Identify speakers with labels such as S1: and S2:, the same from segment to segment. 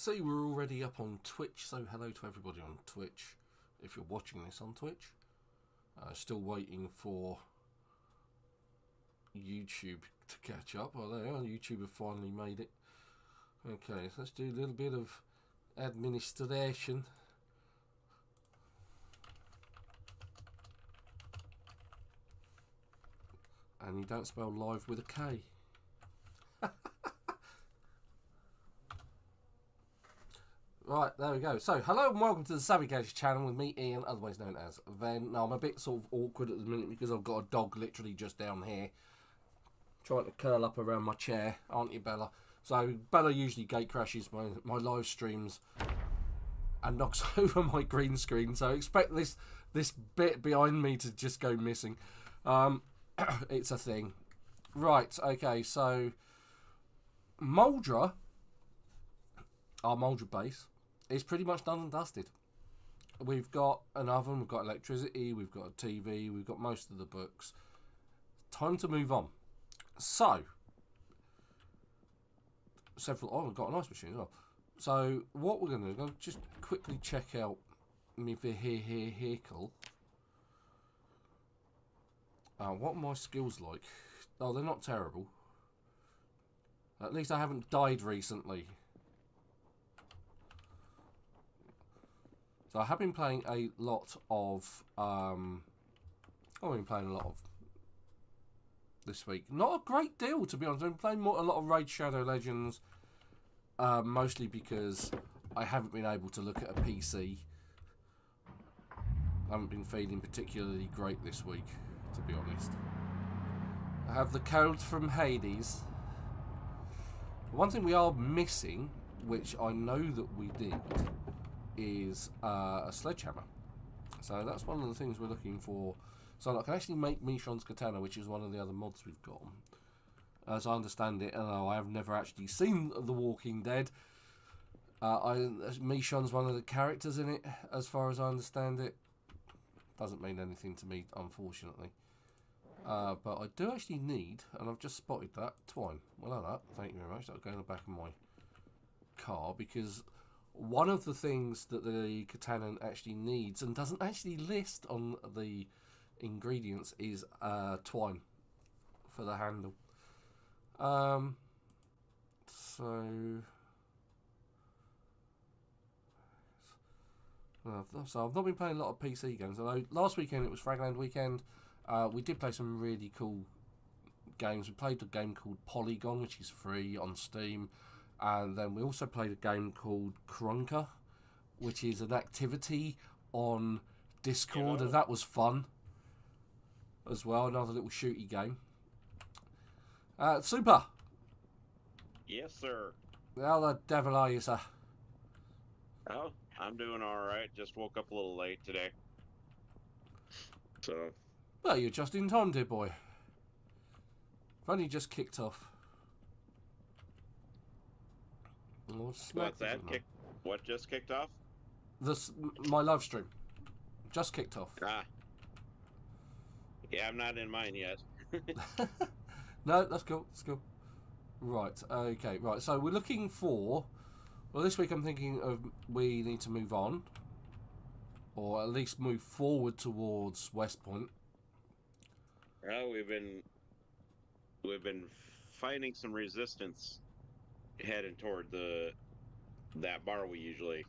S1: see we're already up on Twitch, so hello to everybody on Twitch, if you're watching this on Twitch. Still waiting for YouTube to catch up. Oh, there they are. YouTube have finally made it. Okay, so let's do a little bit of administration. And you don't spell live with a K. Right, there we go. So, hello and welcome to the Savvy Gadgetz channel with me, Ian, otherwise known as Ven. Now, I'm a bit sort of awkward at the minute because I've got a dog literally just down here trying to curl up around my chair, aren't you, Bella? So, Bella usually gate crashes my live streams and knocks over my green screen. So, expect this bit behind me to just go missing. It's a thing. Right, okay, so Muldraugh, our Muldraugh base, is pretty much done and dusted. We've got an oven, we've got electricity, we've got a TV, we've got most of the books. Time to move on. So, we've got an ice machine as well. So, what we're going to do, I'm going to just quickly check out my vehicle. What are my skills like? Oh, they're not terrible. At least I haven't died recently. So I have been playing a lot of, this week. Not a great deal, to be honest. I've been playing a lot of Raid Shadow Legends, mostly because I haven't been able to look at a PC. I haven't been feeling particularly great this week, to be honest. I have the cold from Hades. One thing we are missing, which I know that we did, is a sledgehammer. So that's one of the things we're looking for. So I can actually make Michonne's katana, which is one of the other mods we've got. As I understand it, although I have never actually seen The Walking Dead, Michonne's one of the characters in it, as far as I understand it. Doesn't mean anything to me, unfortunately. But I do actually need, and I've just spotted that, twine. Well, that, thank you very much. That'll go in the back of my car, because one of the things that the katana actually needs, and doesn't actually list on the ingredients, is twine for the handle. So I've not been playing a lot of PC games. Although last weekend it was Fragland weekend. We did play some really cool games. We played a game called Polygon, which is free on Steam. And then we also played a game called Krunker, which is an activity on Discord, and that was fun as well. Another little shooty game. Super.
S2: Yes, sir.
S1: How the devil are you, sir?
S2: Oh, I'm doing all right. Just woke up a little late today. So.
S1: Well, you're just in time, dear boy. I've only just kicked off.
S2: What's that? What just kicked off?
S1: My live stream. Just kicked off.
S2: Ah. Yeah, I'm not in mine yet.
S1: No, that's cool. That's cool. Right. Okay. Right. So we're looking for. Well, this week I'm thinking of we need to move on, or at least move forward towards West Point.
S2: Well, we've been finding some resistance heading toward that bar we usually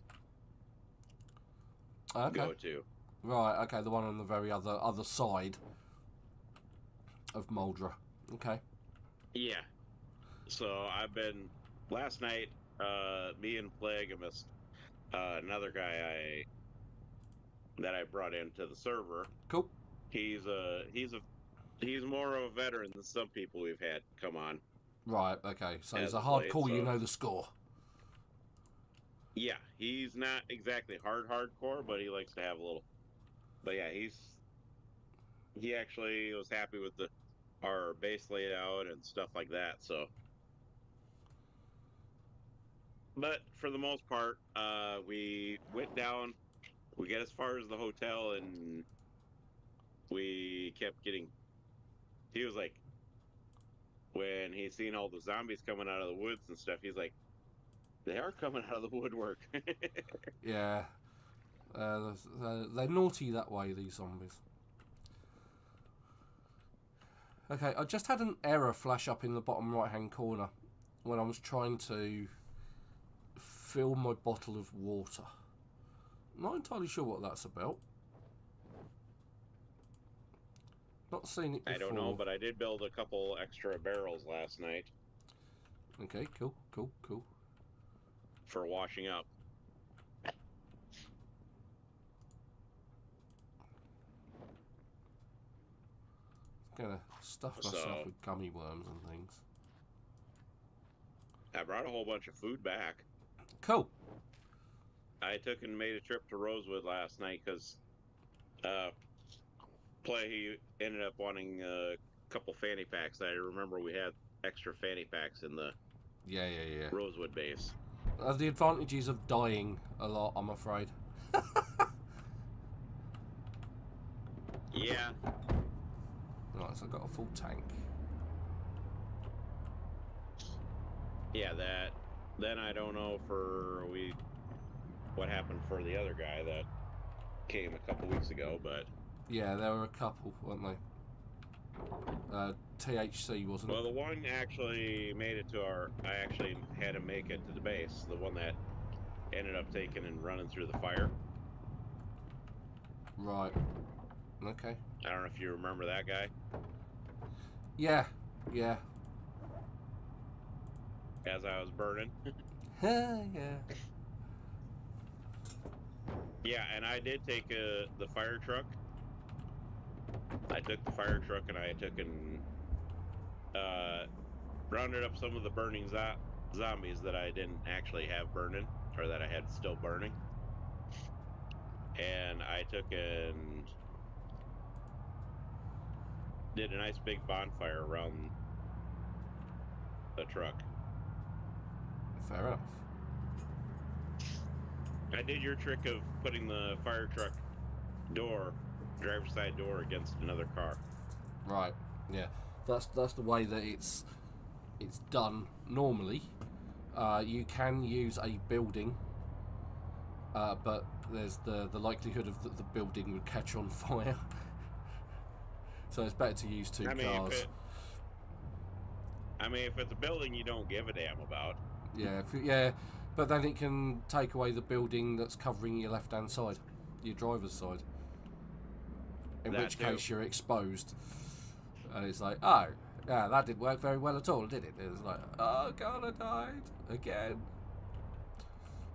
S2: go to.
S1: Right, okay, the one on the very other side of Muldraugh. Okay.
S2: Yeah. So last night, me and Plagamist, another guy that I brought into the server.
S1: Cool.
S2: He's more of a veteran than some people we've had come on.
S1: Right, okay. So he's a hardcore, you know the score.
S2: Yeah, he's not exactly hardcore, but he likes to have a little. But yeah, he actually was happy with our base layout and stuff like that. So, but for the most part, we went down. We get as far as the hotel, and we kept getting. He was like, when he seen all the zombies coming out of the woods and stuff, he's like, They are coming out of the woodwork.
S1: Yeah. They're naughty that way, these zombies. Okay, I just had an error flash up in the bottom right-hand corner when I was trying to fill my bottle of water. Not entirely sure what that's about. Not seen it before.
S2: I don't know, but I did build a couple extra barrels last night.
S1: Okay, cool.
S2: For washing up.
S1: Gonna stuff myself with gummy worms and things.
S2: I brought a whole bunch of food back.
S1: Cool.
S2: I took and made a trip to Rosewood last night because he ended up wanting a couple fanny packs. I remember we had extra fanny packs in the Rosewood base.
S1: The advantages of dying a lot, I'm afraid.
S2: Yeah.
S1: Right, so I've got a full tank.
S2: Yeah, that. Then I don't know what happened for the other guy that came a couple weeks ago, but...
S1: Yeah, there were a couple, weren't they? THC, wasn't it?
S2: Well, the one actually made it to I actually had him make it to the base. The one that ended up taking and running through the fire.
S1: Right. Okay.
S2: I don't know if you remember that guy.
S1: Yeah.
S2: As I was burning.
S1: Yeah.
S2: Yeah, and I did take the fire truck. I took the fire truck and I took and rounded up some of the burning zombies that I didn't actually have burning, or that I had still burning. And I took and did a nice big bonfire around the truck.
S1: Fair enough.
S2: I did your trick of putting the fire truck driver's side door against another car.
S1: Right. Yeah. That's the way that it's done normally. You can use a building, but there's the likelihood of the building would catch on fire. So it's better to use two cars.
S2: If it's a building you don't give a damn about.
S1: Yeah, but then it can take away the building that's covering your left-hand side, your driver's side. In which case you're exposed. And it's like, oh, yeah, that didn't work very well at all, did it? It's like, oh god, I died again.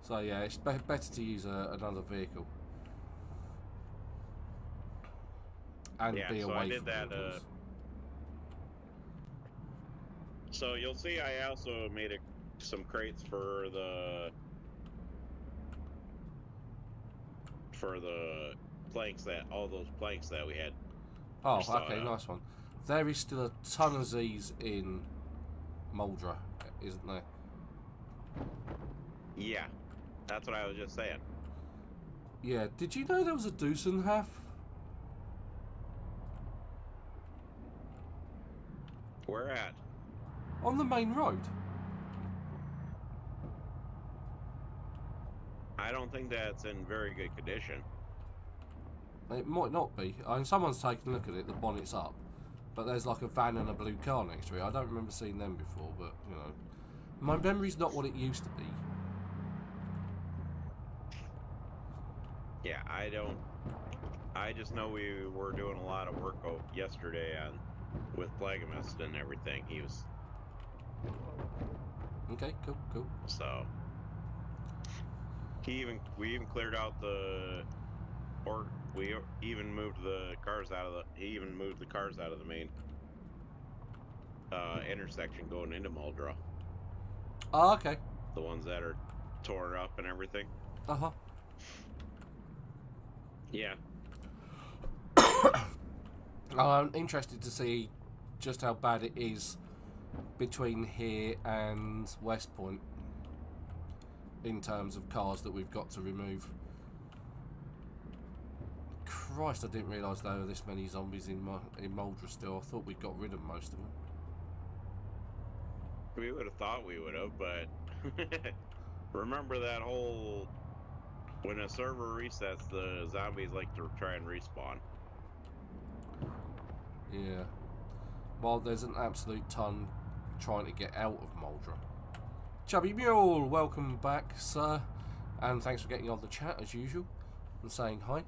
S1: So yeah, it's better to use another vehicle. And be away from vehicles.
S2: So you'll see I also made some crates for the planks, all those planks that we had.
S1: Oh, okay, nice one. There is still a ton of Z's in Muldraugh, isn't there?
S2: Yeah, that's what I was just saying.
S1: Yeah, did you know there was a Doosenhof?
S2: Where at?
S1: On the main road.
S2: I don't think that's in very good condition.
S1: It might not be. I mean, someone's taken a look at it, the bonnet's up. But there's like a van and a blue car next to it. I don't remember seeing them before, but, you know. My memory's not what it used to be.
S2: Yeah, I just know we were doing a lot of work yesterday with Plagamist and everything. He was...
S1: Okay, cool.
S2: So... we even cleared out we even moved the cars out of the main intersection going into Muldraugh.
S1: Oh, okay.
S2: The ones that are torn up and everything.
S1: Uh-huh.
S2: Yeah.
S1: I'm interested to see just how bad it is between here and West Point in terms of cars that we've got to remove. Christ, I didn't realise there were this many zombies in Muldraugh still. I thought we'd got rid of most of them.
S2: We would have thought we would have, but... Remember that whole when a server resets, the zombies like to try and respawn.
S1: Yeah. Well, there's an absolute ton trying to get out of Muldraugh. Chubby Mule, welcome back, sir. And thanks for getting on the chat as usual and saying hi.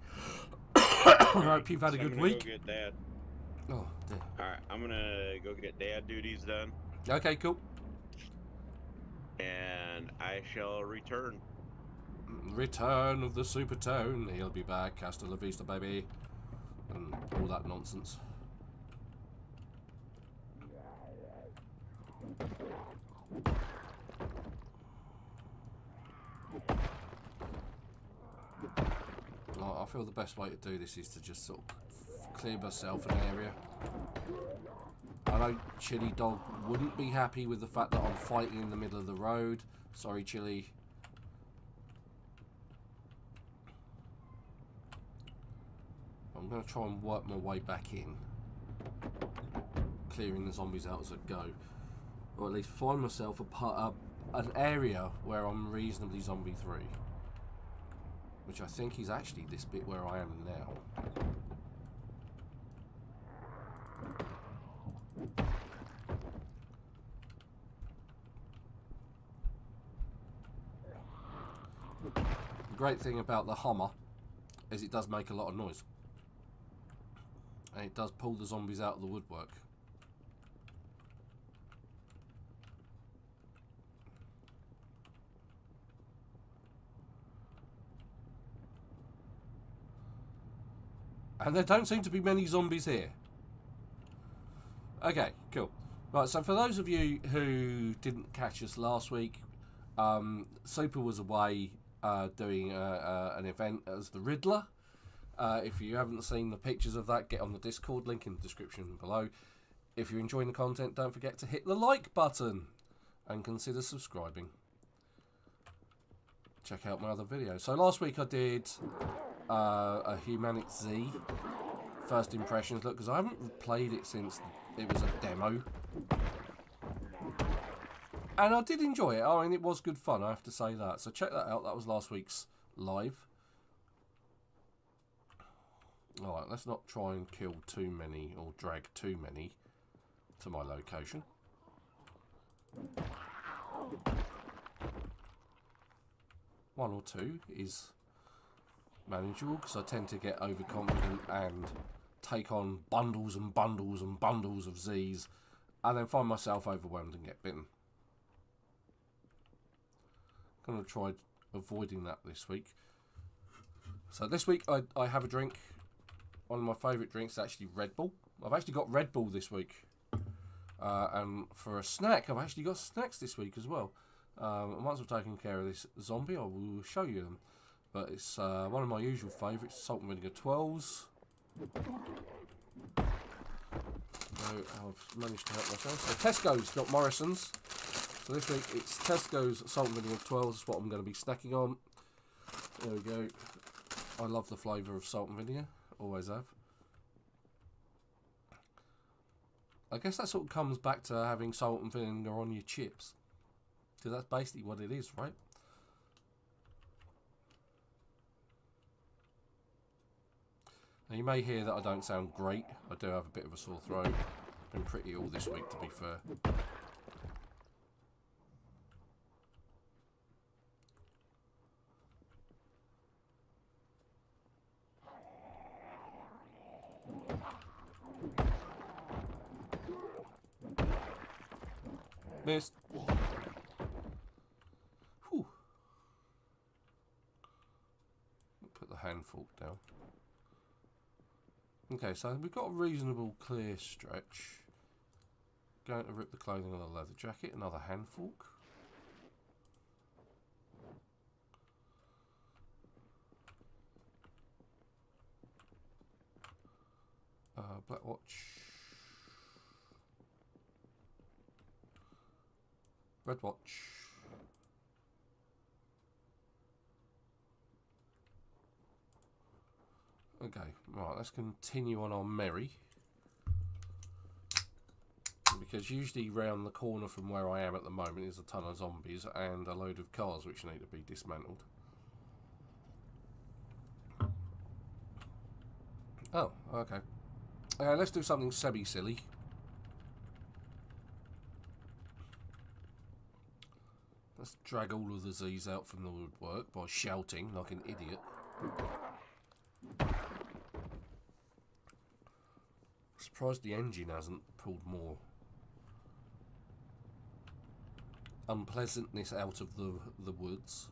S1: I hope you've had a good week.
S2: Go get Dad.
S1: Oh, dear.
S2: Alright, I'm gonna go get Dad duties done.
S1: Okay, cool.
S2: And I shall return.
S1: Return of the Supertone. He'll be back. Hasta la vista, baby. And all that nonsense. I feel the best way to do this is to just sort of clear myself an area. I know Chili Dog wouldn't be happy with the fact that I'm fighting in the middle of the road. Sorry, Chili. I'm going to try and work my way back in, clearing the zombies out as I go, or at least find myself an area where I'm reasonably zombie-free, which I think is actually this bit where I am now. The great thing about the Hummer is it does make a lot of noise. And it does pull the zombies out of the woodwork. And there don't seem to be many zombies here. Okay, cool. Right, so for those of you who didn't catch us last week, Super was away doing an event as the Riddler. If you haven't seen the pictures of that, get on the Discord, link in the description below. If you're enjoying the content, don't forget to hit the like button and consider subscribing. Check out my other videos. So last week I did a Humanic Z first impressions look, because I haven't played it since it was a demo. And I did enjoy it. I mean, it was good fun, I have to say that. So check that out. That was last week's live. Alright, let's not try and kill too many or drag too many to my location. One or two is manageable because I tend to get overconfident and take on bundles and bundles and bundles of Z's and then find myself overwhelmed and get bitten. I'm going to try avoiding that this week. So this week I have a drink. One of my favourite drinks is actually Red Bull. I've actually got Red Bull this week. And for a snack, I've actually got snacks this week as well. And once I've taken care of this zombie, I will show you them. But it's one of my usual favourites, salt and vinegar 12s. So I've managed to help myself. So Tesco's, not Morrison's. So this week it's Tesco's salt and vinegar 12s. That's what I'm going to be snacking on. There we go. I love the flavour of salt and vinegar. Always have. I guess that sort of comes back to having salt and vinegar on your chips. Because that's basically what it is, right? Now you may hear that I don't sound great. I do have a bit of a sore throat. Been pretty ill this week, to be fair. Missed. Whew. Put the hand fork down. Okay, so we've got a reasonable clear stretch. Going to rip the clothing of the leather jacket. Another hand fork. Black watch. Red watch. Okay, right, let's continue on our merry. because usually round the corner from where I am at the moment is a ton of zombies and a load of cars which need to be dismantled. Oh, okay. Let's do something semi-silly. Let's drag all of the Z's out from the woodwork by shouting like an idiot. Surprised the engine hasn't pulled more unpleasantness out of the woods.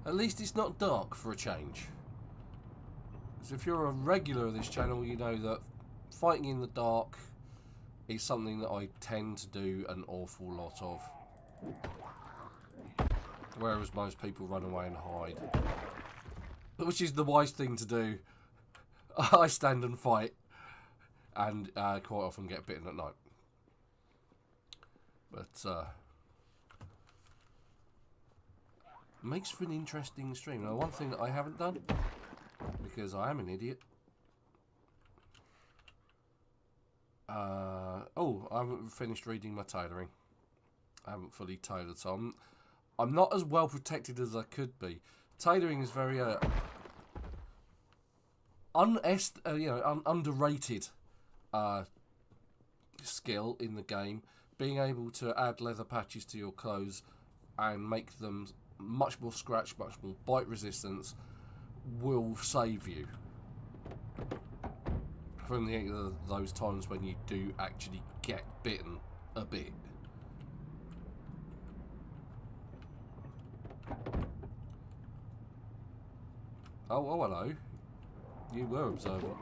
S1: At least it's not dark for a change. Because if you're a regular of this channel, you know that fighting in the dark is something that I tend to do an awful lot of. Whereas most people run away and hide. Which is the wise thing to do. I stand and fight. And quite often get bitten at night. But makes for an interesting stream. Now, one thing that I haven't done, because I am an idiot. Oh, I haven't finished reading my tailoring. I haven't fully tailored, so I'm not as well protected as I could be. Tailoring is very underrated skill in the game. Being able to add leather patches to your clothes and make them much more scratch, much more bite resistance will save you from those times when you do actually get bitten a bit. Oh, hello. You were observant.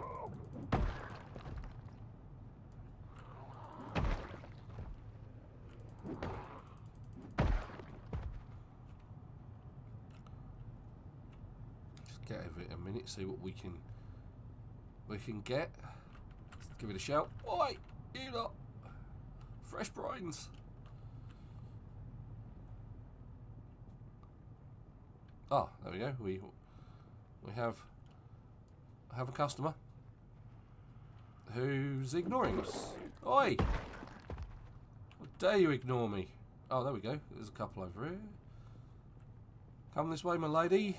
S1: Get over it a minute, see what we can get. Let's give it a shout. Oi, you lot, fresh brains. Ah, there we go. We have a customer who's ignoring us. Oi, how dare you ignore me? Oh, there we go. There's a couple over here. Come this way, my lady.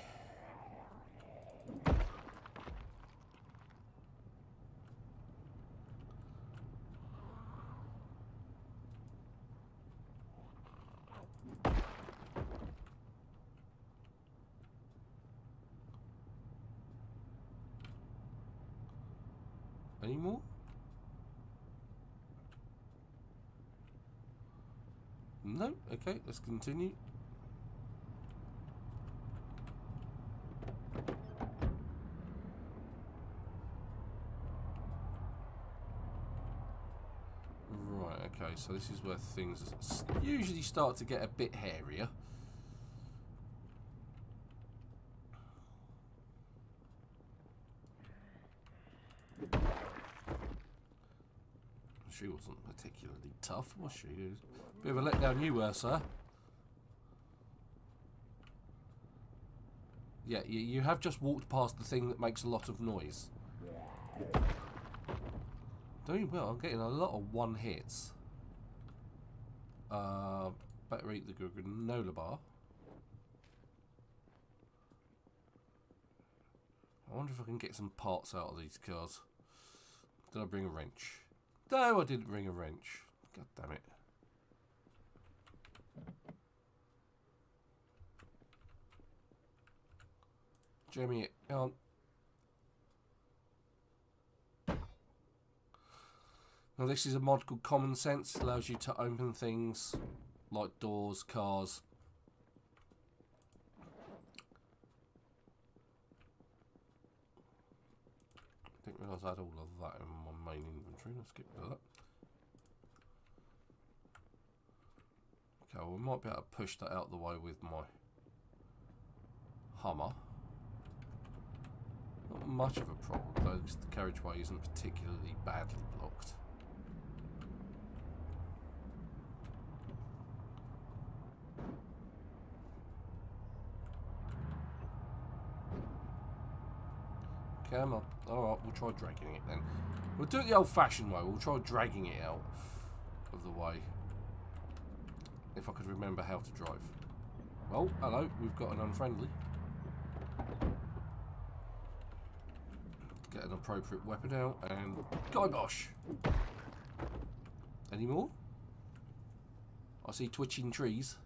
S1: Any more? No? Okay, let's continue. Right, okay, so this is where things usually start to get a bit hairier. She wasn't particularly tough, was she? Bit of a letdown you were, sir. Yeah, you have just walked past the thing that makes a lot of noise. Doing well, I'm getting a lot of one hits. Better eat the granola bar. I wonder if I can get some parts out of these cars. Did I bring a wrench? No, I didn't bring a wrench. God damn it. Jimmy, come on. Now this is a mod called Common Sense. It allows you to open things like doors, cars. Didn't realise I had all of that in my main inventory. Let's get rid of that. Okay, well, we might be able to push that out the way with my Hummer. not much of a problem, though, because the carriageway isn't particularly badly blocked. Come on. Alright, we'll try dragging it then. We'll do it the old-fashioned way. We'll try dragging it out of the way. If I could remember how to drive. Well, hello. We've got an unfriendly. Get an appropriate weapon out and... Gosh! Any more? I see twitching trees.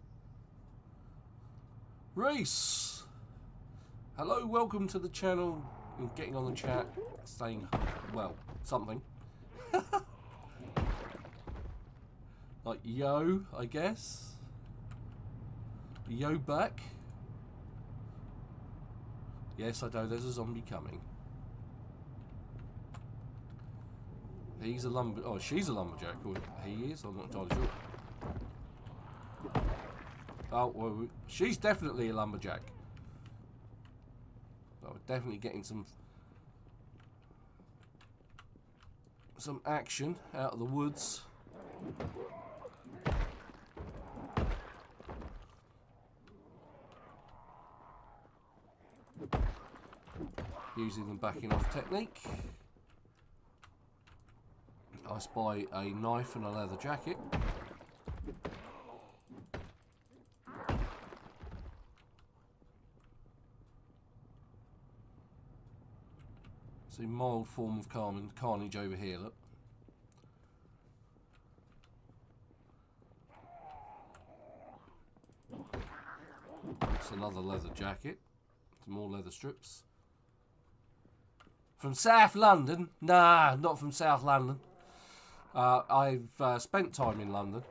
S1: Reese! Hello, welcome to the channel. And getting on the chat, saying, well, something. Like, yo, I guess. Yo back. Yes, I know there's a zombie coming. He's a lumber... Oh, she's a lumberjack. Or he is? I'm not entirely sure. Oh, well, she's definitely a lumberjack. Oh, we're definitely getting some action out of the woods. Using the backing off technique. I spy a knife and a leather jacket. It's a mild form of carnage over here, look. It's another leather jacket. Some more leather strips. From South London? Nah, not from South London. I've spent time in London.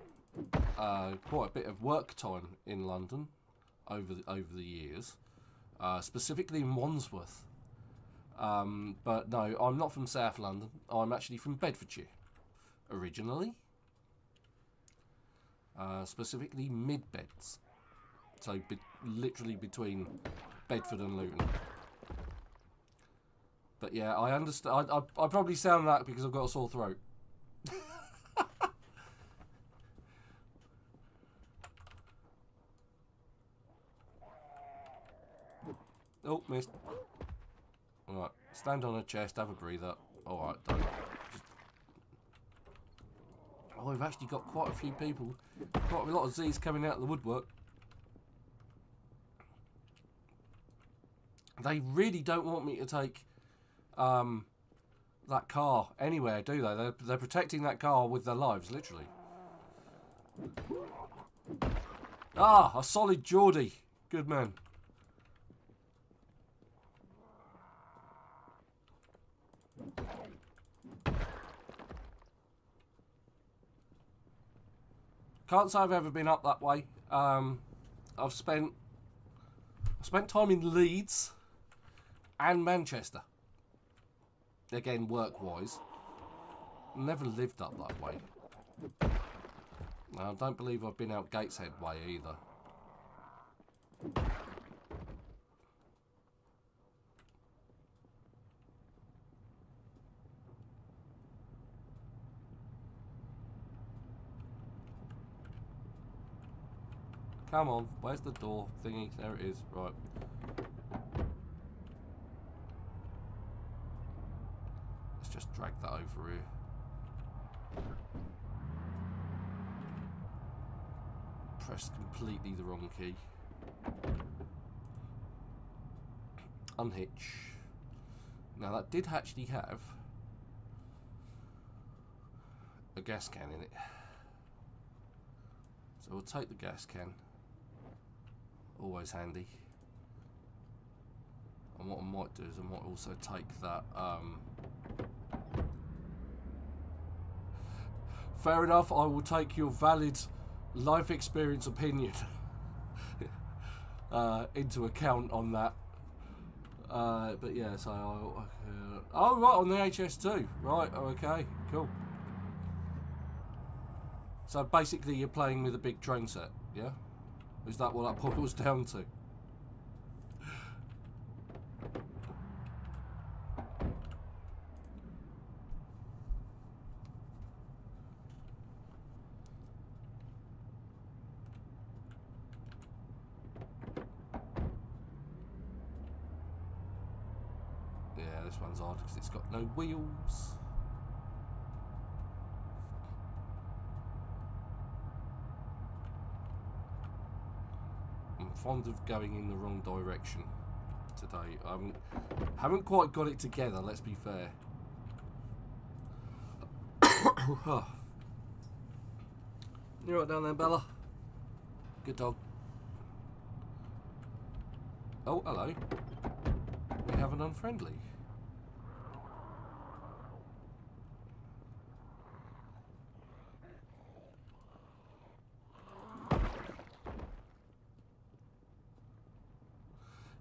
S1: Quite a bit of work time in London over the years. Specifically in Wandsworth. But no, I'm not from South London. I'm actually from Bedfordshire, originally. Specifically Mid-Beds. So literally between Bedford and Luton. But yeah, I understand. I probably sound like that because I've got a sore throat. Oh, missed. Alright, stand on a chest, have a breather. Alright, don't. Oh, we've actually got quite a few people. Quite a lot of Z's coming out of the woodwork. They really don't want me to take that car anywhere, do they? They're protecting that car with their lives, literally. Ah, a solid Geordie. Good man. Can't say I've ever been up that way. I've spent time in Leeds and Manchester. Again, work-wise. Never lived up that way. I don't believe I've been out Gateshead way either. Come on, where's the door thingy? There it is, right. Let's just drag that over here. Pressed completely the wrong key. Unhitch. Now that did actually have a gas can in it. So we'll take the gas can. Always handy. And what I might do is I might also take that fair enough, I will take your valid life experience opinion into account on that. But yeah, so oh right, on the HS2. Right, okay, cool. So basically you're playing with a big train set, yeah? Is that what that boils down to? Yeah, this one's odd because it's got no wheels. I'm fond of going in the wrong direction today. I haven't quite got it together, let's be fair. You right down there, Bella? Good dog. Oh, hello. We have an unfriendly.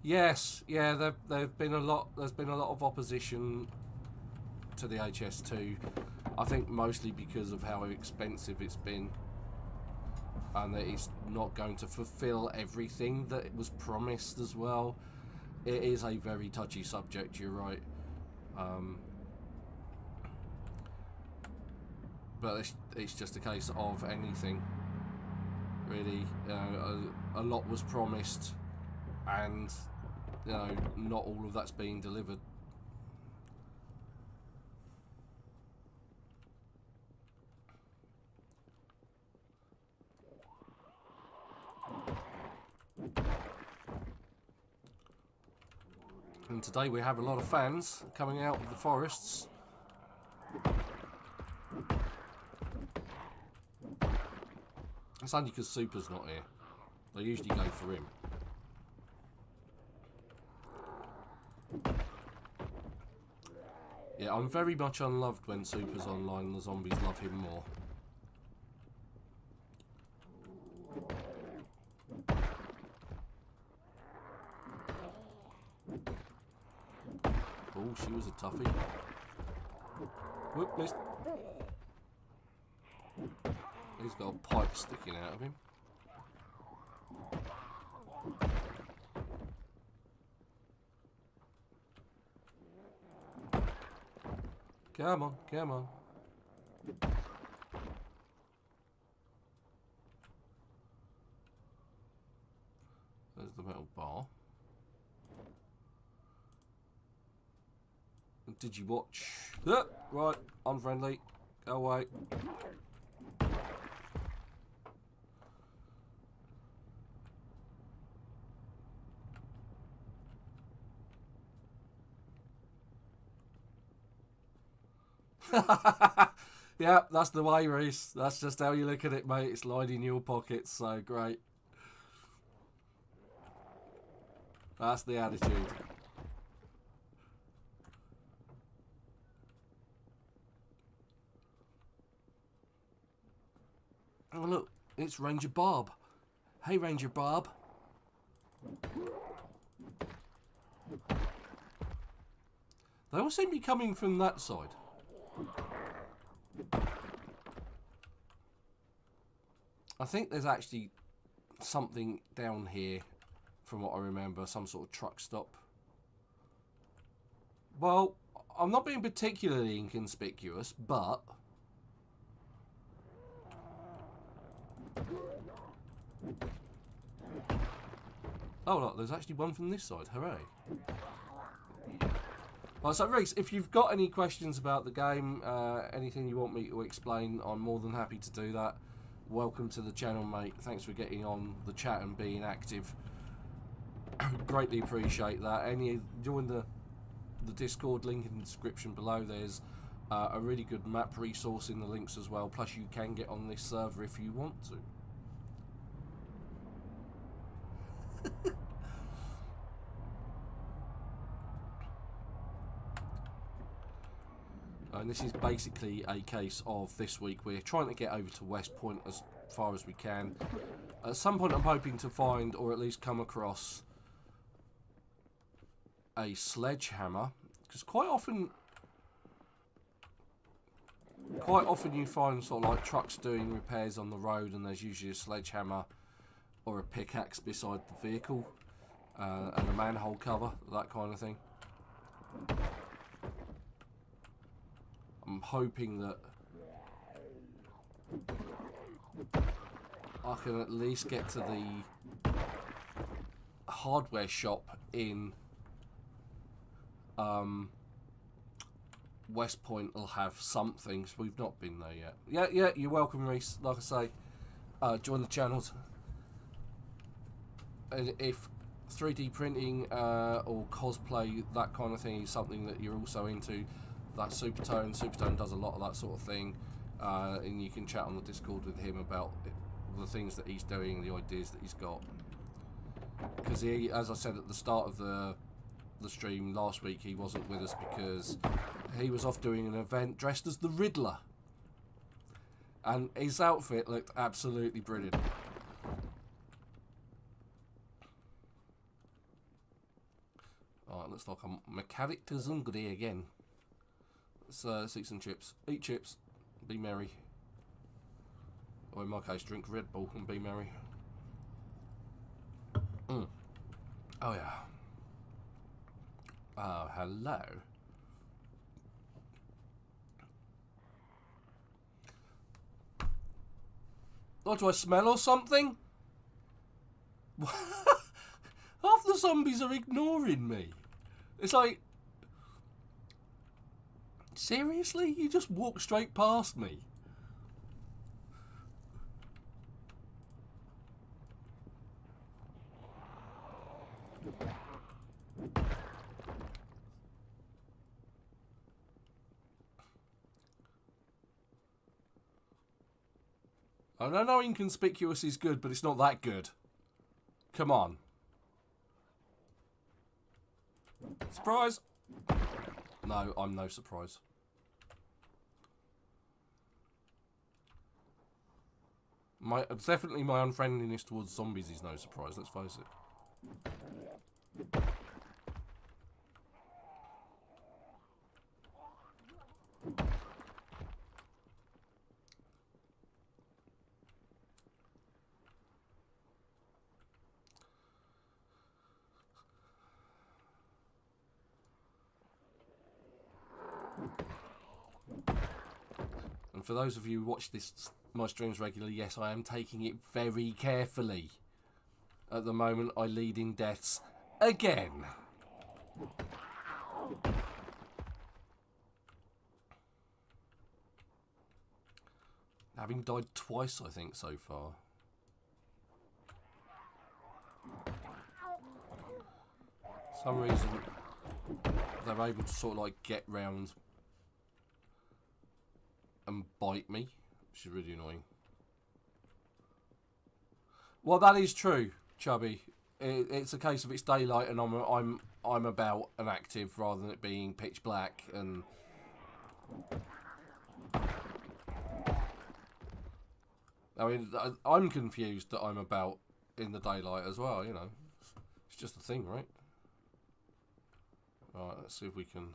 S1: Yes, yeah, there's been a lot of opposition to the HS2. I think mostly because of how expensive it's been, and that it's not going to fulfill everything that it was promised as well. It is a very touchy subject, you're right. But it's just a case of anything, really. A lot was promised, and not all of that's being delivered. And today we have a lot of fans coming out of the forests. It's only because Super's not here. They usually go for him. Yeah, I'm very much unloved when Super's online. The zombies love him more. Oh, she was a toughie. Whoop, missed. He's got a pipe sticking out of him. Come on, come on. There's the metal bar. Did you watch? Right, unfriendly. Go away. Yeah, that's the way, Reese. That's just how you look at it, mate. It's lying in your pockets, so great. That's the attitude. Oh, look, it's Ranger Bob. Hey, Ranger Bob. They all seem to be coming from that side. I think there's actually something down here, from what I remember, some sort of truck stop. Well, I'm not being particularly inconspicuous, but... Oh, look, there's actually one from this side. Hooray. Right, so, Reese, if you've got any questions about the game, anything you want me to explain, I'm more than happy to do that. Welcome to the channel, mate. Thanks for getting on the chat and being active. Greatly appreciate that. Join the Discord link in the description below. There's a really good map resource in the links as well. Plus, you can get on this server if you want to. And this is basically a case of this week we're trying to get over to West Point as far as we can. At some point I'm hoping to find, or at least come across, a sledgehammer, because quite often you find sort of like trucks doing repairs on the road, and there's usually a sledgehammer or a pickaxe beside the vehicle, and a manhole cover, that kind of thing. I'm hoping that I can at least get to the hardware shop in West Point will have something. So we've not been there yet. Yeah, you're welcome, Reese. Like I say, join the channels. And if 3D printing or cosplay, that kind of thing, is something that you're also into, that's Supertone. Supertone does a lot of that sort of thing. And you can chat on the Discord with him about the things that he's doing, the ideas that he's got. Because he, as I said at the start of the stream last week, he wasn't with us because he was off doing an event dressed as the Riddler. And his outfit looked absolutely brilliant. Alright, looks like my character's hungry again. Let's eat some chips. Eat chips. Be merry. Or in my case, drink Red Bull and be merry. Oh yeah. Oh, hello. Oh, do I smell or something? Half the zombies are ignoring me. It's like, seriously? You just walk straight past me. I don't know inconspicuous is good, but it's not that good. Come on. Surprise! No, I'm no surprise. Definitely my unfriendliness towards zombies is no surprise, let's face it. And for those of you who watch my streams regularly, yes, I am taking it very carefully. At the moment, I lead in deaths again. Having died twice, I think, so far. For some reason, they're able to sort of like get round and bite me, which is really annoying. Well, that is true, Chubby. It's a case of it's daylight and I'm about and active rather than it being pitch black. And I mean, I'm confused that I'm about in the daylight as well. You know, it's just a thing, right? All right, let's see if we can.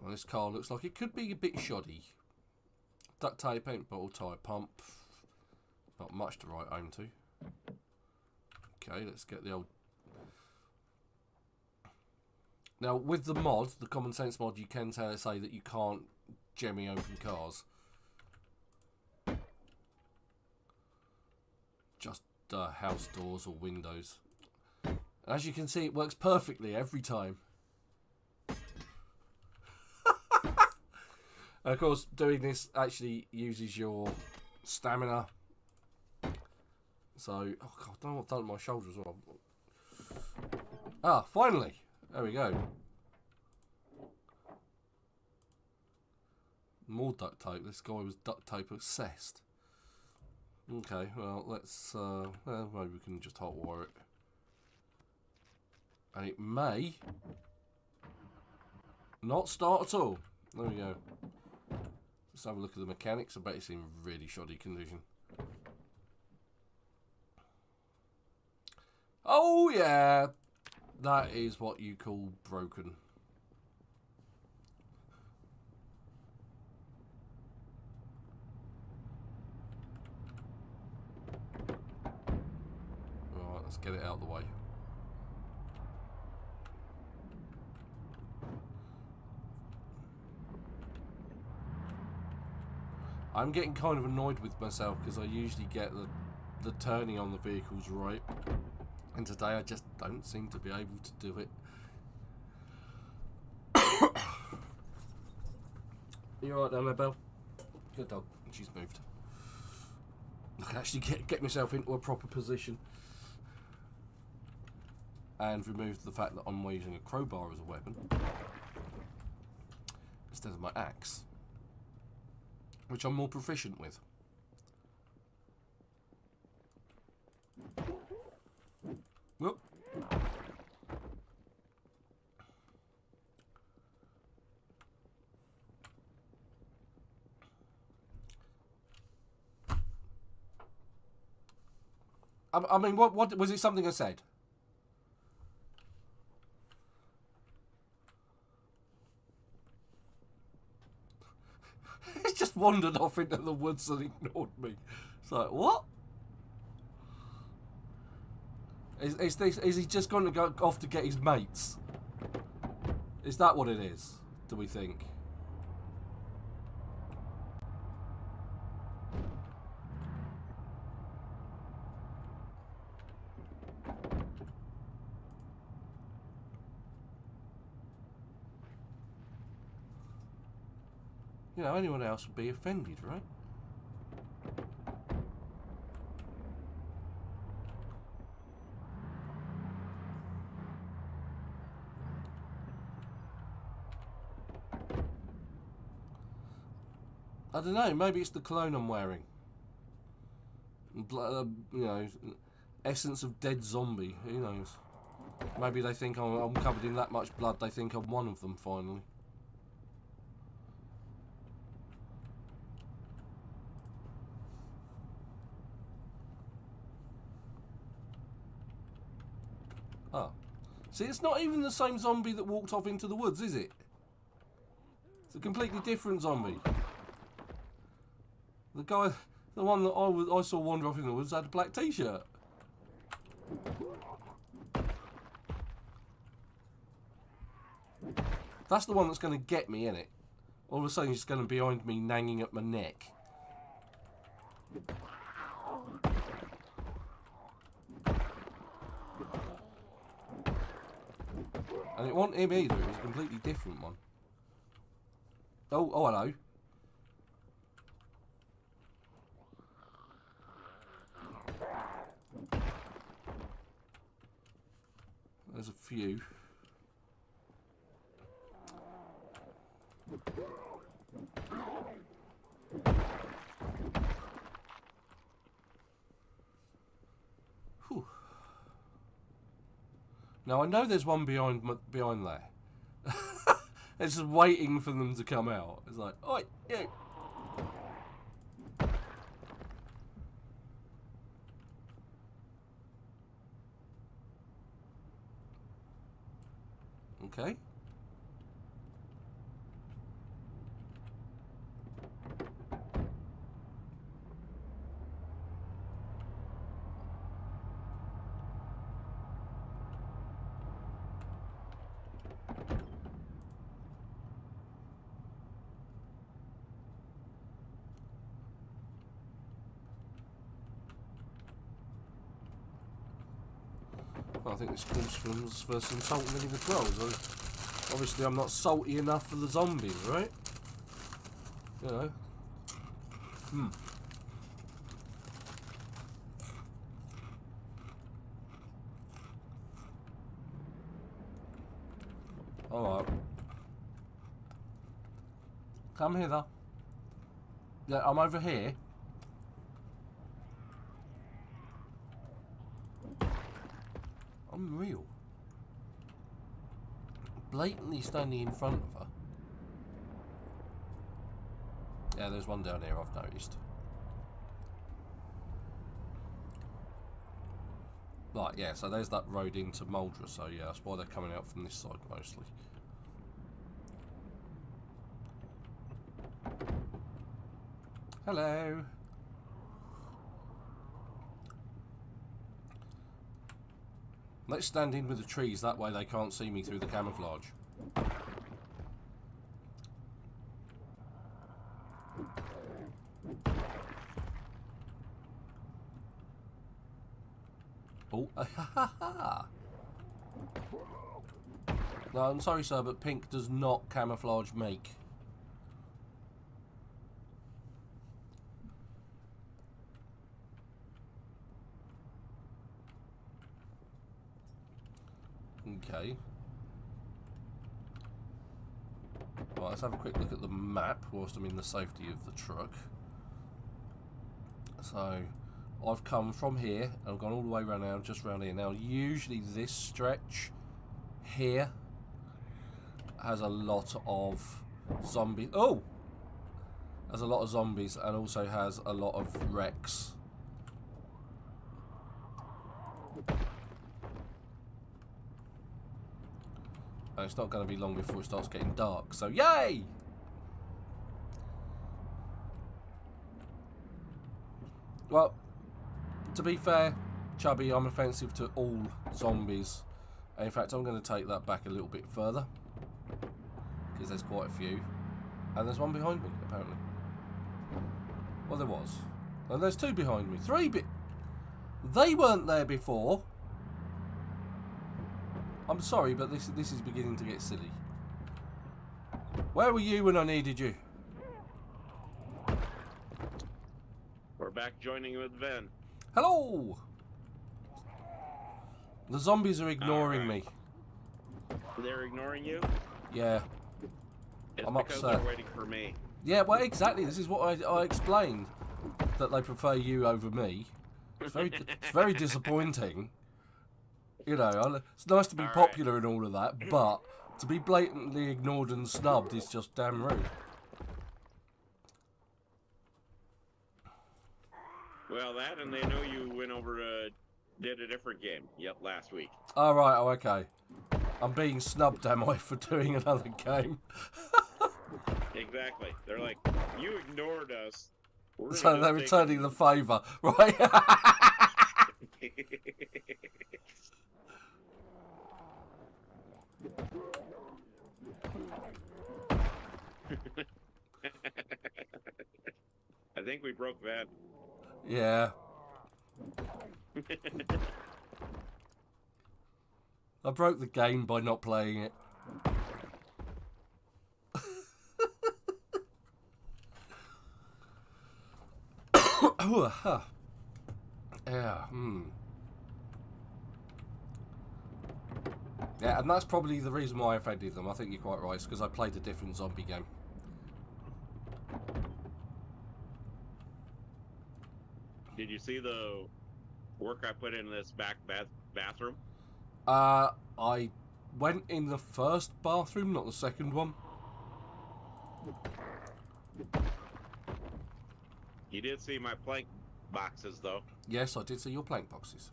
S1: Well, this car looks like it could be a bit shoddy. Duct tape, paint bottle, tyre pump. Not much to write home to. Okay, let's get the old... Now, with the mod, the common sense mod, you can say that you can't jemmy open cars. Just house doors or windows. As you can see, it works perfectly every time. And of course, doing this actually uses your stamina. So, oh god, I don't know what I've done to my shoulder as well. Ah, finally! There we go. More duct tape. This guy was duct tape obsessed. Okay, well, let's, maybe we can just hot wire it. And it may not start at all. There we go. Let's have a look at the mechanics. I bet it's in really shoddy condition. Oh yeah, that is what you call broken. Right, let's get it out of the way. I'm getting kind of annoyed with myself because I usually get the turning on the vehicles right. And today I just don't seem to be able to do it. You alright down there, Belle? Good dog. She's moved. I can actually get myself into a proper position. And remove the fact that I'm using a crowbar as a weapon. Instead of my axe. Which I'm more proficient with. Whoop. I mean, what was it? Something I said? He's just wandered off into the woods and ignored me. It's like, what? Is he just going to go off to get his mates? Is that what it is? Do we think? You know, anyone else would be offended, right? I don't know, maybe it's the cologne I'm wearing. You know, essence of dead zombie, who knows? Maybe they think I'm covered in that much blood, they think I'm one of them finally. Oh. See, it's not even the same zombie that walked off into the woods, is it? It's a completely different zombie. The guy, the one that I saw wander off in the woods had a black t-shirt. That's the one that's going to get me, innit? All of a sudden he's going to be behind me, nanging at my neck. And it wasn't him either, it was a completely different one. Oh, hello. There's a few. Whew. Now I know there's one behind there. It's just waiting for them to come out. It's like, oi, you. Okay. Well, I think this calls for some salt and vinegar trolls. Obviously, I'm not salty enough for the zombies, right? You know. Alright. Come hither. Yeah, I'm over here. Unreal. Blatantly standing in front of her. Yeah, there's one down here I've noticed. Right, yeah, so there's that road into Muldraugh, so yeah, that's why they're coming out from this side mostly. Hello. Let's stand in with the trees, that way they can't see me through the camouflage. Oh, no, I'm sorry, sir, but pink does not camouflage make. Okay. Right, let's have a quick look at the map whilst I'm in the safety of the truck. So, I've come from here, and I've gone all the way around now, just around here. Now, usually this stretch here has a lot of zombies. Oh! Has a lot of zombies, and also has a lot of wrecks. And it's not going to be long before it starts getting dark, so yay! Well, to be fair, Chubby, I'm offensive to all zombies. And in fact, I'm going to take that back a little bit further, because there's quite a few. And there's one behind me, apparently. Well, there was. And there's two behind me. They weren't there before. I'm sorry, but this is beginning to get silly. Where were you when I needed you?
S2: We're back joining with Ven.
S1: Hello! The zombies are ignoring me.
S2: They're ignoring you?
S1: Yeah.
S2: It's
S1: I'm
S2: because
S1: upset.
S2: they're waiting for me.
S1: Yeah, well, exactly. This is what I explained. That they prefer you over me. It's very disappointing. You know, it's nice to be popular and all of that, but to be blatantly ignored and snubbed is just damn rude.
S2: Well, that, and they know you went over to did a different game. Yep, last week.
S1: Oh, right. Oh, okay. I'm being snubbed, am I, for doing another game?
S2: Exactly. They're like, you ignored us.
S1: So they're returning the favour, right?
S2: I think we broke that.
S1: Yeah. I broke the game by not playing it. Yeah, Yeah, and that's probably the reason why I offended them. I think you're quite right. It's because I played a different zombie game.
S2: Did you see the work I put in this back bathroom?
S1: I went in the first bathroom, not the second one.
S2: You did see my plank boxes, though.
S1: Yes, I did see your plank boxes.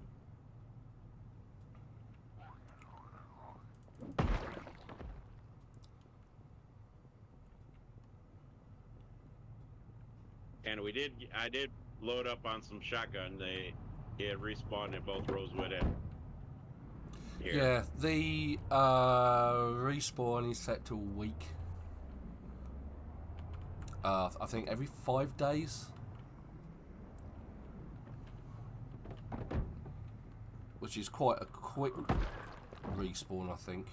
S2: And I did load up on some shotgun. It respawned in both Rosewood and here.
S1: Yeah, the respawn is set to a week. I think every 5 days. Which is quite a quick respawn, I think.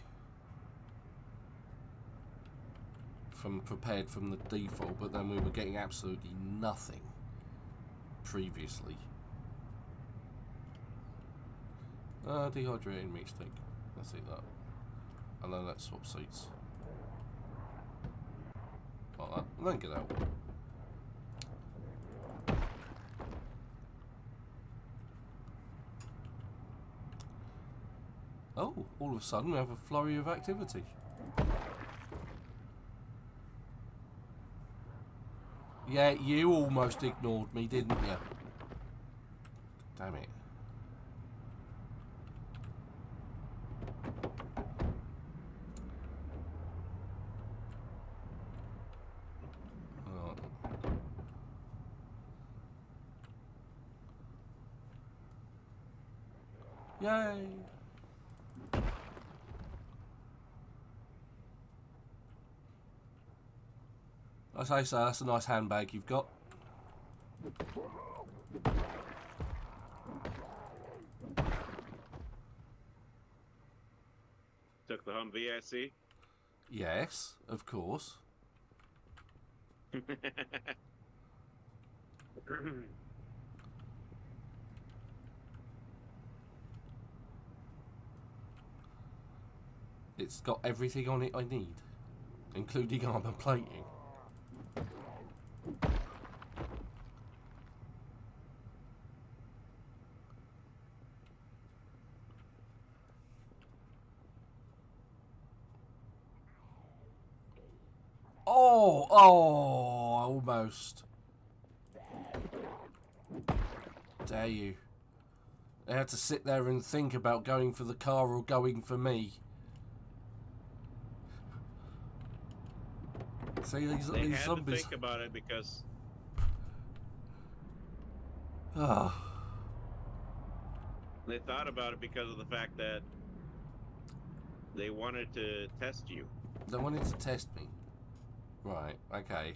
S1: Prepared from the default, but then we were getting absolutely nothing previously. Dehydrating meat steak. Let's eat that. And then let's swap seats. Like that. And then get out. Oh, all of a sudden we have a flurry of activity. Yeah, you almost ignored me, didn't you? Damn it. Oh. Yay! I say so, that's a nice handbag you've got.
S2: the Humvee I see?
S1: Yes, of course. It's got everything on it I need, including armor plating. Oh, almost. Dare you. I had to sit there and think about going for the car or going for me. See, these
S2: They had
S1: zombies.
S2: to think about it because...
S1: Ah.
S2: They thought about it because of the fact that they wanted to test you.
S1: They wanted to test me. Right, okay.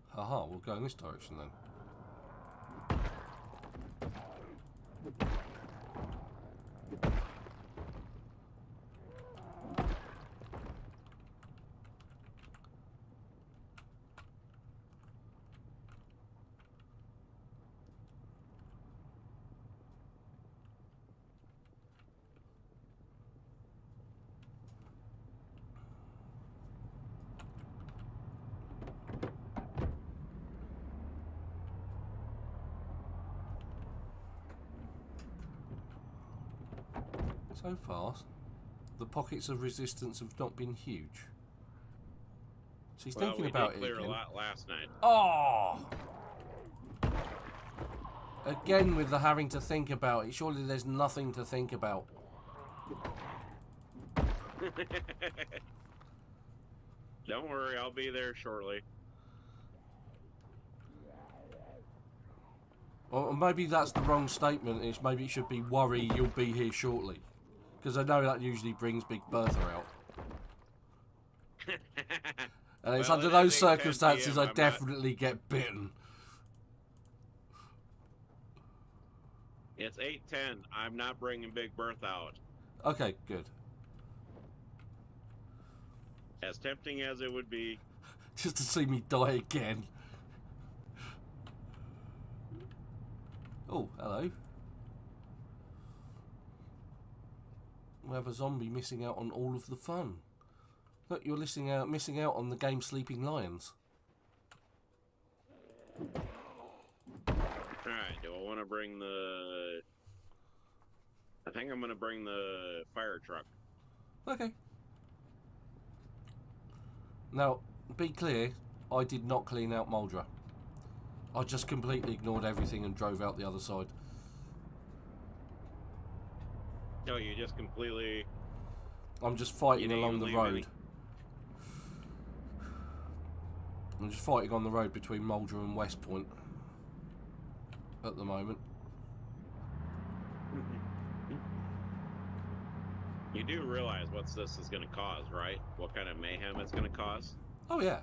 S1: Haha, we'll go in this direction then. So far, the pockets of resistance have not been huge. So he's thinking about it
S2: we did clear
S1: again.
S2: a lot last night.
S1: Oh! Again with the having to think about it. Surely there's nothing to think about.
S2: Don't worry, I'll be there shortly.
S1: Or maybe that's the wrong statement. It's maybe it should be worry you'll be here shortly. Because I know that usually brings Big Bertha out. And it's under those circumstances I definitely get bitten.
S2: It's 8:10. I'm not bringing Big Bertha out.
S1: Okay, good.
S2: As tempting as it would be.
S1: Just to see me die again. Oh, hello. We have a zombie missing out on all of the fun. Look, you're missing out on the game Sleeping Lions.
S2: Alright, do I want to bring the... I think I'm going to bring the fire truck.
S1: Okay. Now, be clear, I did not clean out Muldraugh. I just completely ignored everything and drove out the other side.
S2: No, you just completely...
S1: I'm just fighting along the road. I'm just fighting on the road between Muldraugh and West Point at the moment.
S2: You do realize what this is going to cause, right? What kind of mayhem it's going to cause?
S1: Oh yeah.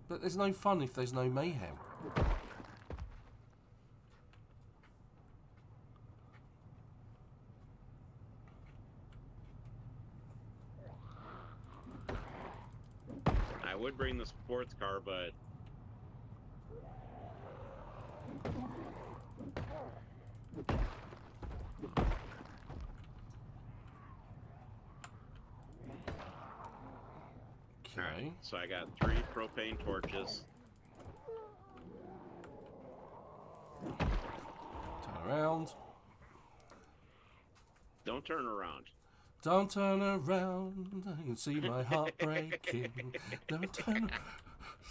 S1: But there's no fun if there's no mayhem.
S2: I would bring the sports car, but...
S1: Okay.
S2: So I got 3 propane torches.
S1: Turn around.
S2: Don't turn around.
S1: Don't turn around. I can see my heart breaking. Don't turn.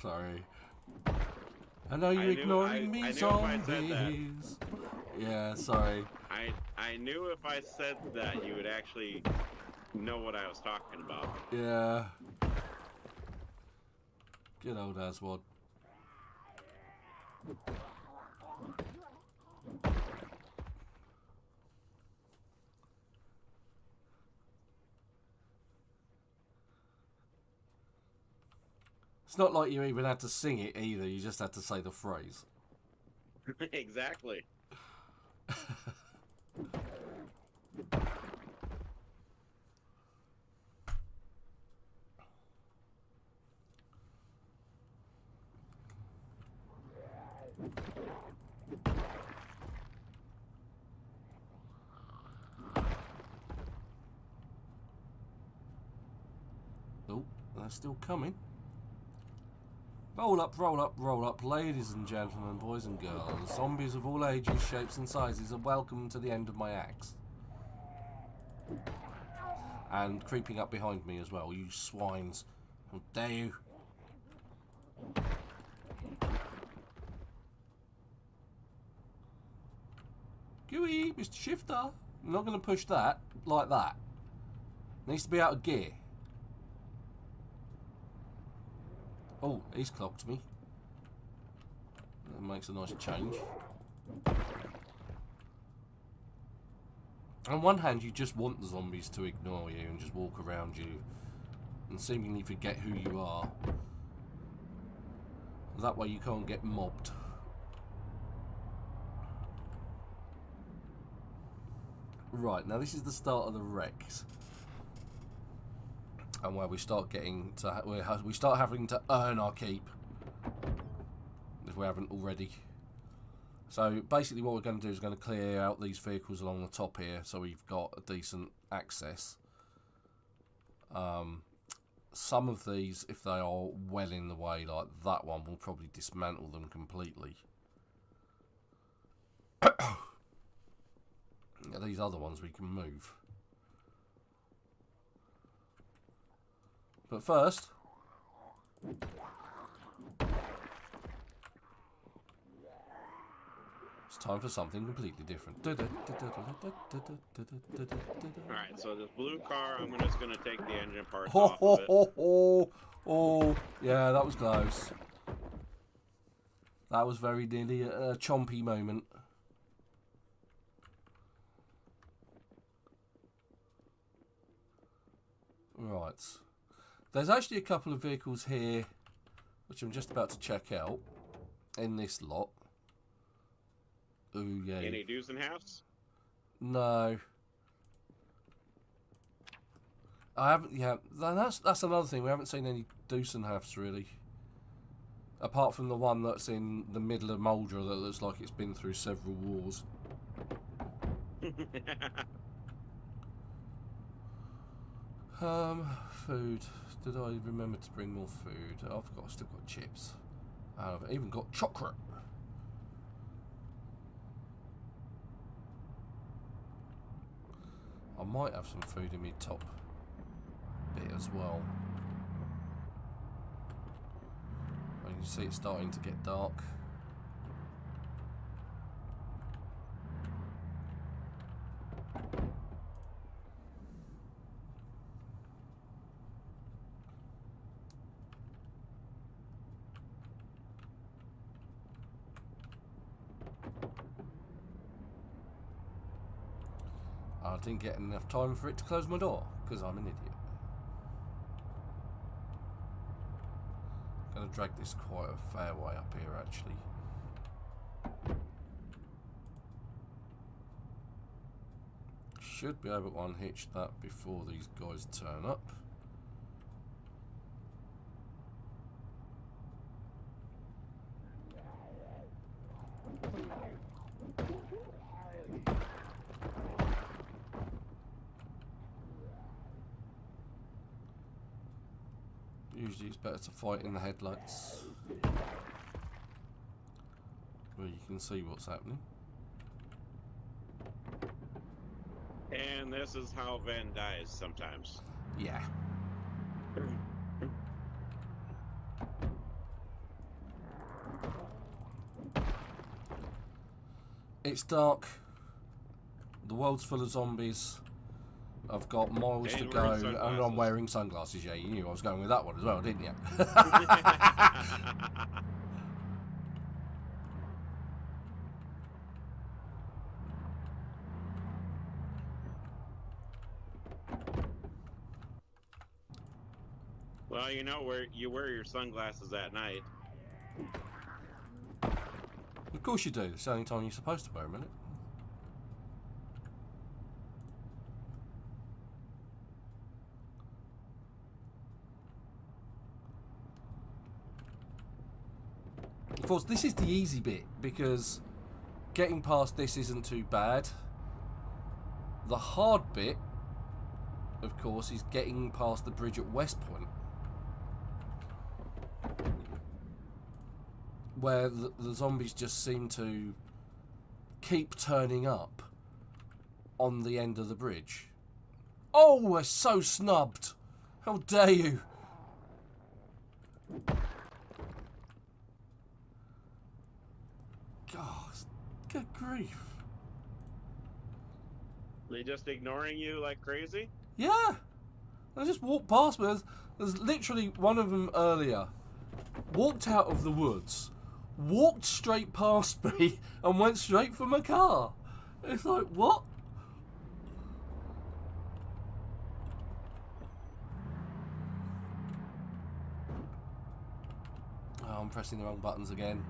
S1: Sorry. I know you're ignoring me, zombies. Yeah, sorry.
S2: I knew if I said that, you would actually know what I was talking about.
S1: Yeah. Good old Aswad. It's not like you even had to sing it either. You just had to say the phrase.
S2: Exactly.
S1: Oh, they're still coming. Roll up, ladies and gentlemen, boys and girls. Zombies of all ages, shapes and sizes are welcome to the end of my axe. And creeping up behind me as well, you swines. How dare you? Gooey, Mr. Shifter. I'm not going to push that like that. Needs to be out of gear. Oh, he's clocked me. That makes a nice change. On one hand, you just want the zombies to ignore you and just walk around you and seemingly forget who you are. That way you can't get mobbed. Right, now this is the start of the wrecks. And where we start getting to, we start having to earn our keep. If we haven't already. So basically what we're going to do is going to clear out these vehicles along the top here so we've got a decent access. Some of these, if they are well in the way, like that one, will probably dismantle them completely. These other ones we can move. But first, it's time for something completely different.
S2: Alright, so this blue car, I'm just going to take the engine parts
S1: Ho,
S2: off
S1: ho,
S2: of it.
S1: ho, ho. Oh, yeah, that was close. That was very nearly a chompy moment. Right. There's actually a couple of vehicles here which I'm just about to check out in this lot. Ooh, yeah.
S2: Any do's and halves?
S1: No. I haven't, yeah, that's another thing. We haven't seen any deuce and halves, really. Apart from the one that's in the middle of Muldraugh that looks like it's been through several wars. Food. Did I remember to bring more food? I've still got chips. I've even got chocolate. I might have some food in my top bit as well. You can see it's starting to get dark. I didn't get enough time for it to close my door because I'm an idiot. I'm going to drag this quite a fair way up here actually. Should be able to unhitch that before these guys turn up. Usually it's better to fight in the headlights where you can see what's happening.
S2: And this is how Van dies sometimes.
S1: Yeah. It's dark. The world's full of zombies. I've got miles to go, and I'm wearing sunglasses. Yeah, you knew I was going with that one as well, didn't you?
S2: Well, Well, you know where you wear your sunglasses at night.
S1: Of course you do. It's the only time you're supposed to wear them, isn't it? Of course, this is the easy bit, because getting past this isn't too bad. The hard bit, of course, is getting past the bridge at West Point, where the zombies just seem to keep turning up on the end of the bridge. Oh, we're so snubbed! How dare you! God, good grief.
S2: They just ignoring you like crazy?
S1: Yeah! They just walked past me. There's literally one of them earlier. Walked out of the woods, walked straight past me, and went straight for my car. It's like, what? Oh, I'm pressing the wrong buttons again.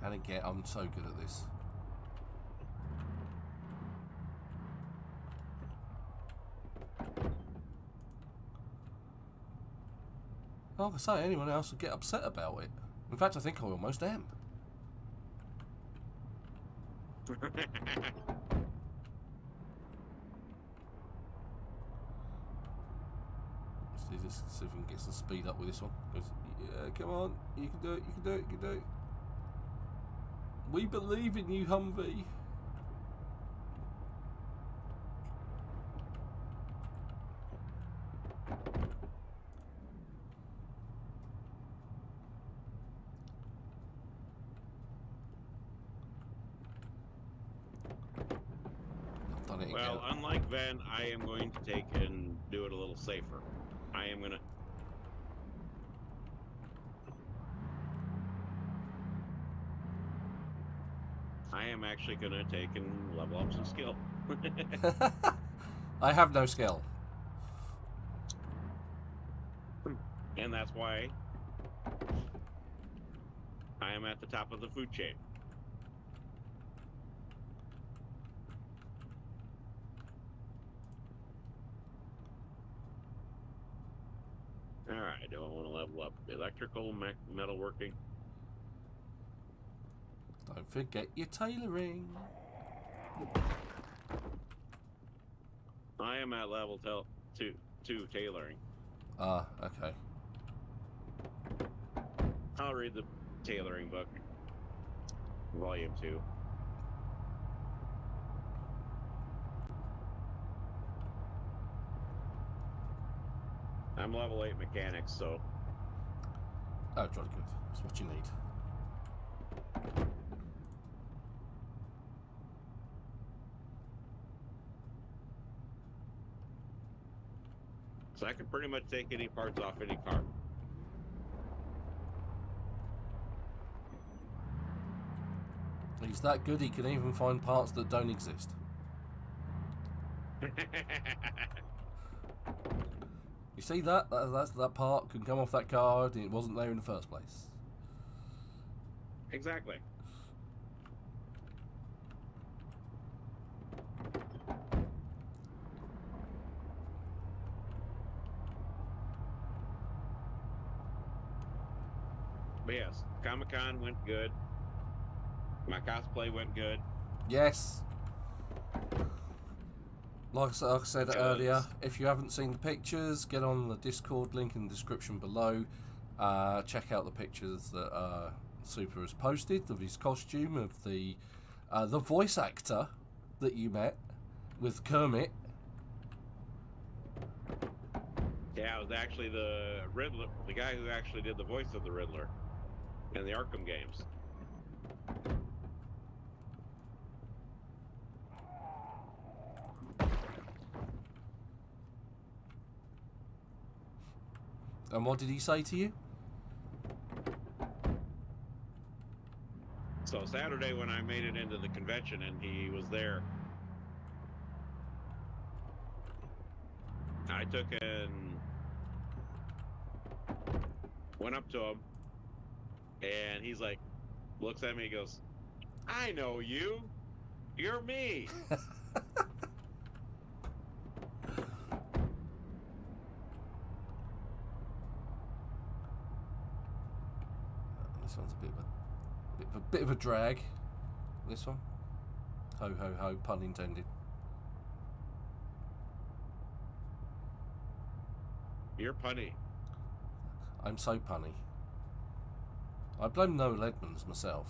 S1: And again, I'm so good at this. Like I say, anyone else would get upset about it. In fact, I think I almost am. Let's see if we can get some speed up with this one. Yeah, come on, you can do it, you can do it, you can do it. We believe in you, Humvee. I've done it again.
S2: Well, unlike Ven, I am going to take and do it a little safer. I am going to... I am actually going to take and level up some skill.
S1: I have no skill.
S2: And that's why I am at the top of the food chain. Alright, do I want to level up electrical, metalworking?
S1: Don't forget your tailoring.
S2: I am at level 2 tailoring.
S1: Ah, okay.
S2: I'll read the tailoring book. Volume 2. I'm level 8 mechanics, so...
S1: Oh, jolly good. That's what you need.
S2: So I can pretty much take any parts off any car.
S1: He's that good, he can even find parts that don't exist. You see that? That part can come off that car and it wasn't there in the first place.
S2: Exactly. But yes, Comic-Con went good. My cosplay went good.
S1: Yes. Like I said earlier, if you haven't seen the pictures, get on the Discord link in the description below. Check out the pictures that Super has posted of his costume, of the voice actor that you met with Kermit.
S2: Yeah, it was actually the Riddler, the guy who actually did the voice of the Riddler in the Arkham games.
S1: And what did he say to you?
S2: So Saturday when I made it into the convention and he was there, I took and went up to him, and he's like, looks at me, he goes, "I know you. You're me."
S1: This one's a bit of a drag. This one. Ho ho ho, pun intended.
S2: You're punny.
S1: I'm so punny. I blame Noel Edmonds myself.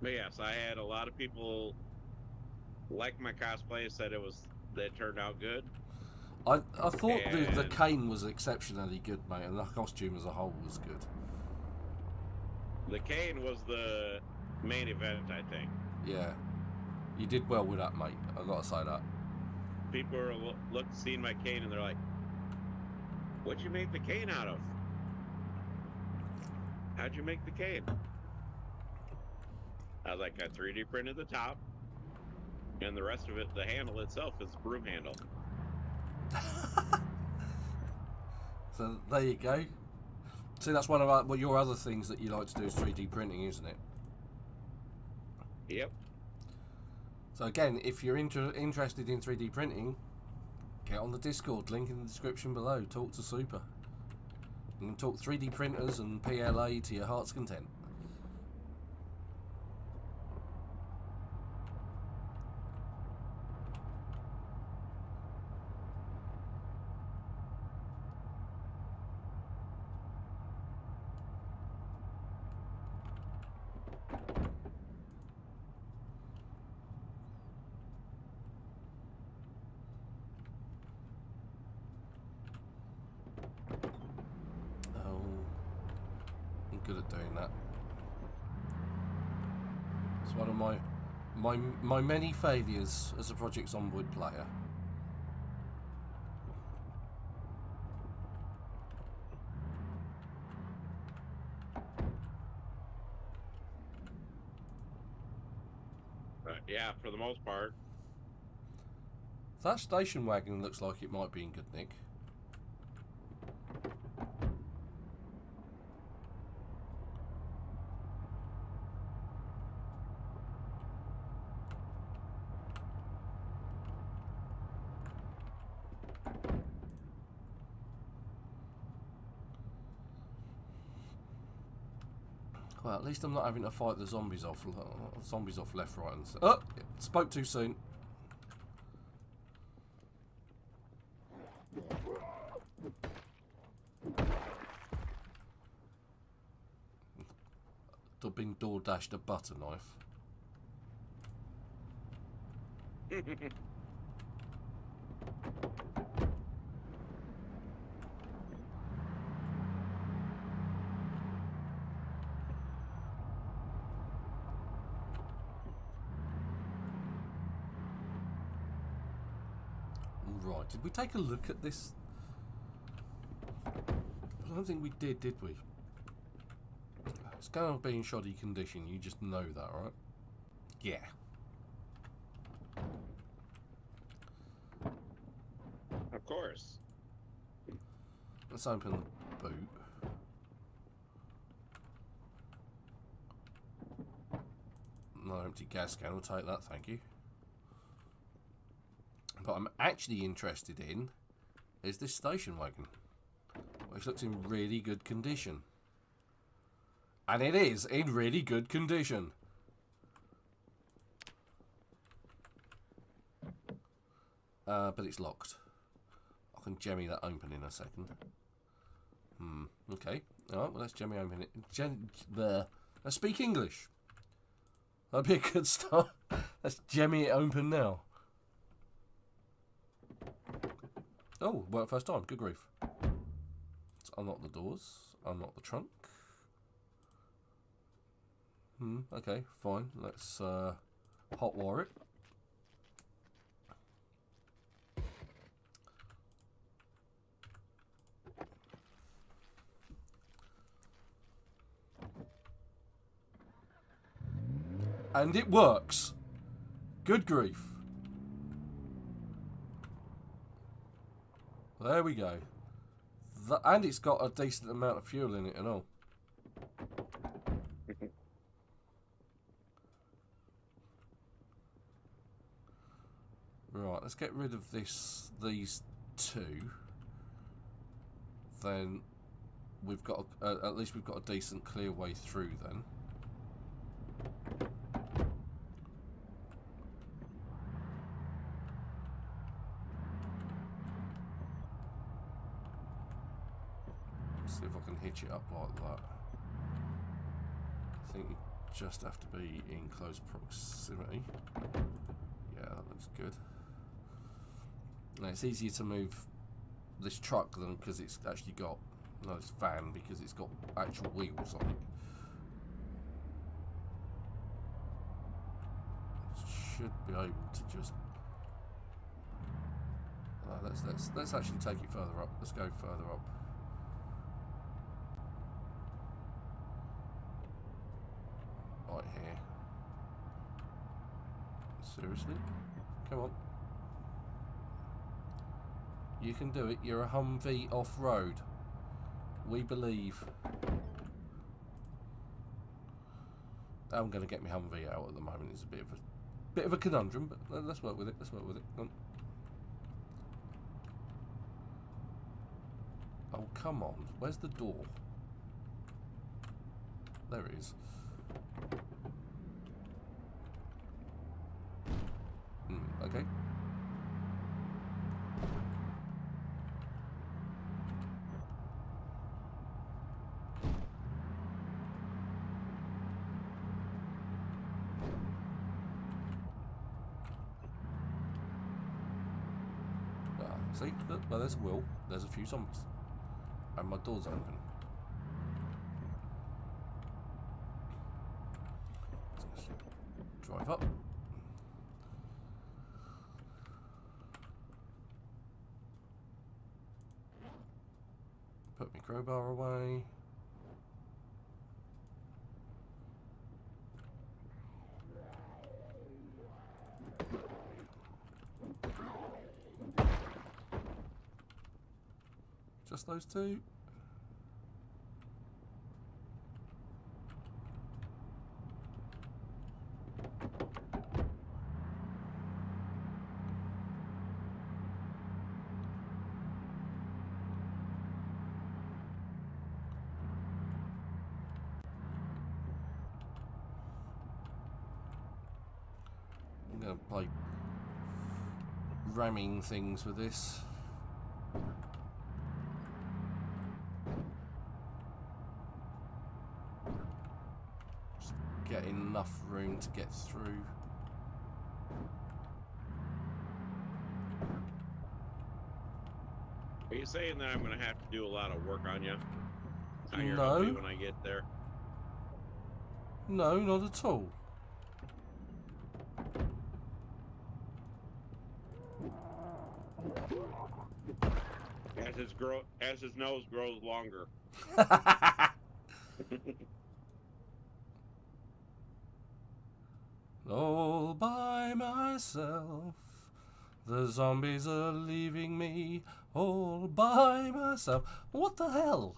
S2: But yes, I had a lot of people like my cosplay, said that turned out good.
S1: I thought the cane was exceptionally good, mate, and the costume as a whole was good.
S2: The cane was the main event, I think.
S1: Yeah. You did well with that, mate. I gotta say that.
S2: People are seeing my cane and they're like, "What'd you make the cane out of? How'd you make the cane?" I was like, "I 3D printed the top, and the rest of it, the handle itself, is a broom handle."
S1: So there you go. See, that's one of your other things that you like to do is 3D printing, isn't it?
S2: Yep.
S1: So again, if you're interested in 3D printing, get on the Discord, link in the description below. Talk to Super. You can talk 3D printers and PLA to your heart's content. Good at doing that. It's one of my many failures as a Project Zomboid player.
S2: Yeah, for the most part.
S1: That station wagon looks like it might be in good nick. Well, at least I'm not having to fight the zombies off left, right, and center. Oh, spoke too soon. Been door dashed a butter knife. Right, did we take a look at this? I don't think we did we? It's going to be in shoddy condition, you just know that, right? Yeah.
S2: Of course.
S1: Let's open the boot. No empty gas can, we'll take that, thank you. But I'm actually interested in is this station wagon, which looks in really good condition. And it is in really good condition. But it's locked. I can jemmy that open in a second. Okay. Alright, well, let's jemmy open it. Let's speak English. That'd be a good start. Let's jemmy it open now. Oh, worked first time. Good grief. Let's unlock the doors. Unlock the trunk. Okay, fine. Let's hotwire it. And it works. Good grief. There we go. And it's got a decent amount of fuel in it and all. Right, let's get rid of these two. Then we've got at least we've got a decent clear way through then. See if I can hitch it up like that. I think you just have to be in close proximity. Yeah, that looks good. Now it's easier to move this truck than because it's actually got this van because it's got actual wheels on it. Should be able to just. Let's actually take it further up. Let's go further up. Right here. Seriously? Come on. You can do it. You're a Humvee off-road. We believe. I'm going to get my Humvee out at the moment. It's a bit of a conundrum, but let's work with it. Let's work with it. Oh, come on. Where's the door? There it is. Okay. See, look, well, there's a wheel. There's a few zombies. And my door's open. Let's drive up. Put my crowbar away. Just those two. I'm going to play ramming things with this. Get enough room to get through.
S2: Are you saying that I'm going to have to do a lot of work on you?
S1: No.
S2: When I get there?
S1: No, not at all.
S2: As his nose grows longer.
S1: All by myself, the zombies are leaving me all by myself. What the hell?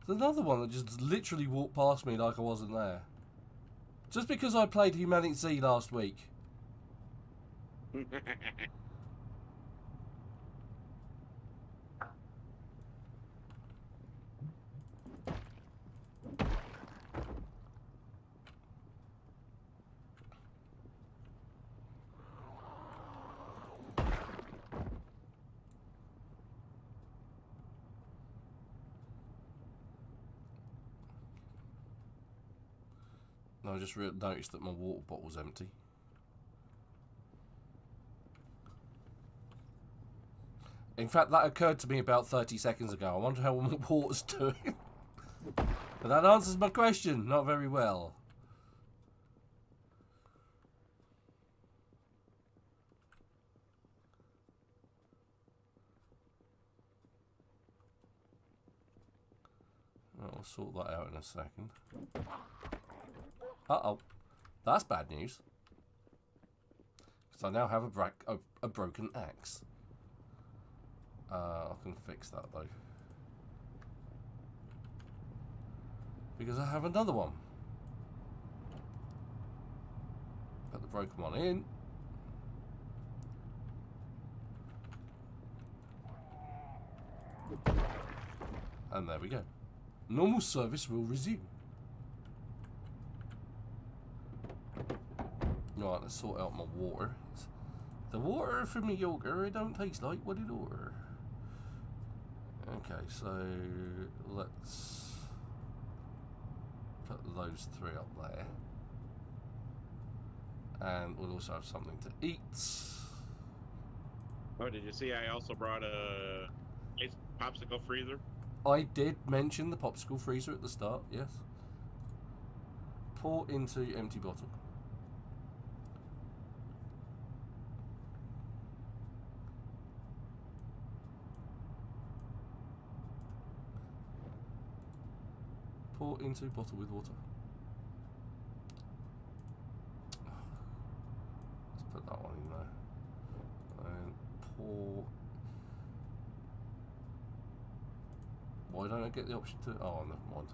S1: There's another one that just literally walked past me like I wasn't there. Just because I played Humanity Z last week. I just noticed that my water bottle's empty. In fact, that occurred to me about 30 seconds ago. I wonder how my water's doing. But that answers my question. Not very well. Oh, sort that out in a second. Uh-oh. That's bad news. Because I now have a broken axe. I can fix that, though. Because I have another one. Put the broken one in. And there we go. Normal service will resume. Right, let's sort out my water. The water from the yogurt, it don't taste like what it ought. Okay, so let's put those three up there. And we'll also have something to eat.
S2: Oh, did you see I also brought a popsicle freezer?
S1: I did mention the popsicle freezer at the start, yes. Pour into empty bottle. Pour into bottle with water. Let's put that one in there. And pour. Why don't I get the option to? Oh, never mind.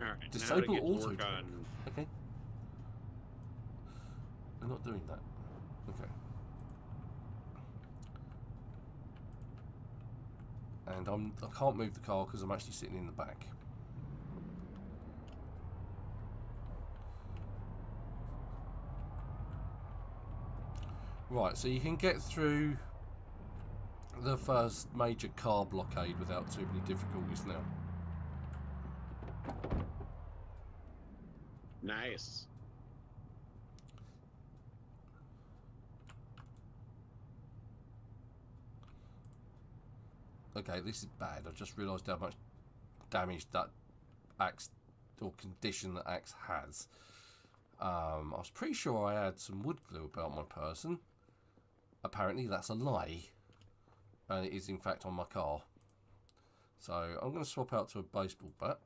S2: Alright,
S1: Disable
S2: now to
S1: auto.
S2: work on...
S1: Okay. We're not doing that. Okay. And I can't move the car because I'm actually sitting in the back. Right, so you can get through the first major car blockade without too many difficulties now.
S2: Nice.
S1: Okay, this is bad. I've just realised how much damage that axe or condition that axe has. I was pretty sure I had some wood glue about my person. Apparently that's a lie. And it is in fact on my car. So I'm going to swap out to a baseball bat.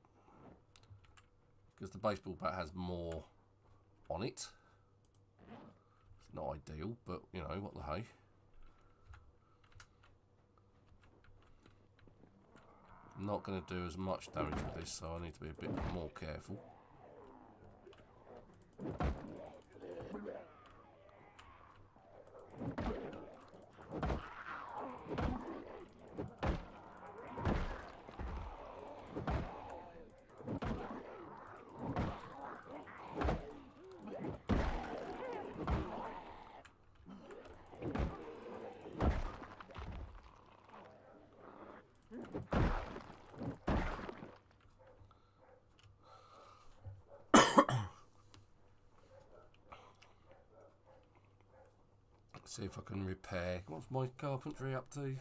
S1: Because the baseball bat has more on it. It's not ideal, but you know, what the hey. I'm not going to do as much damage with this, so I need to be a bit more careful. See if I can repair. What's my carpentry up to?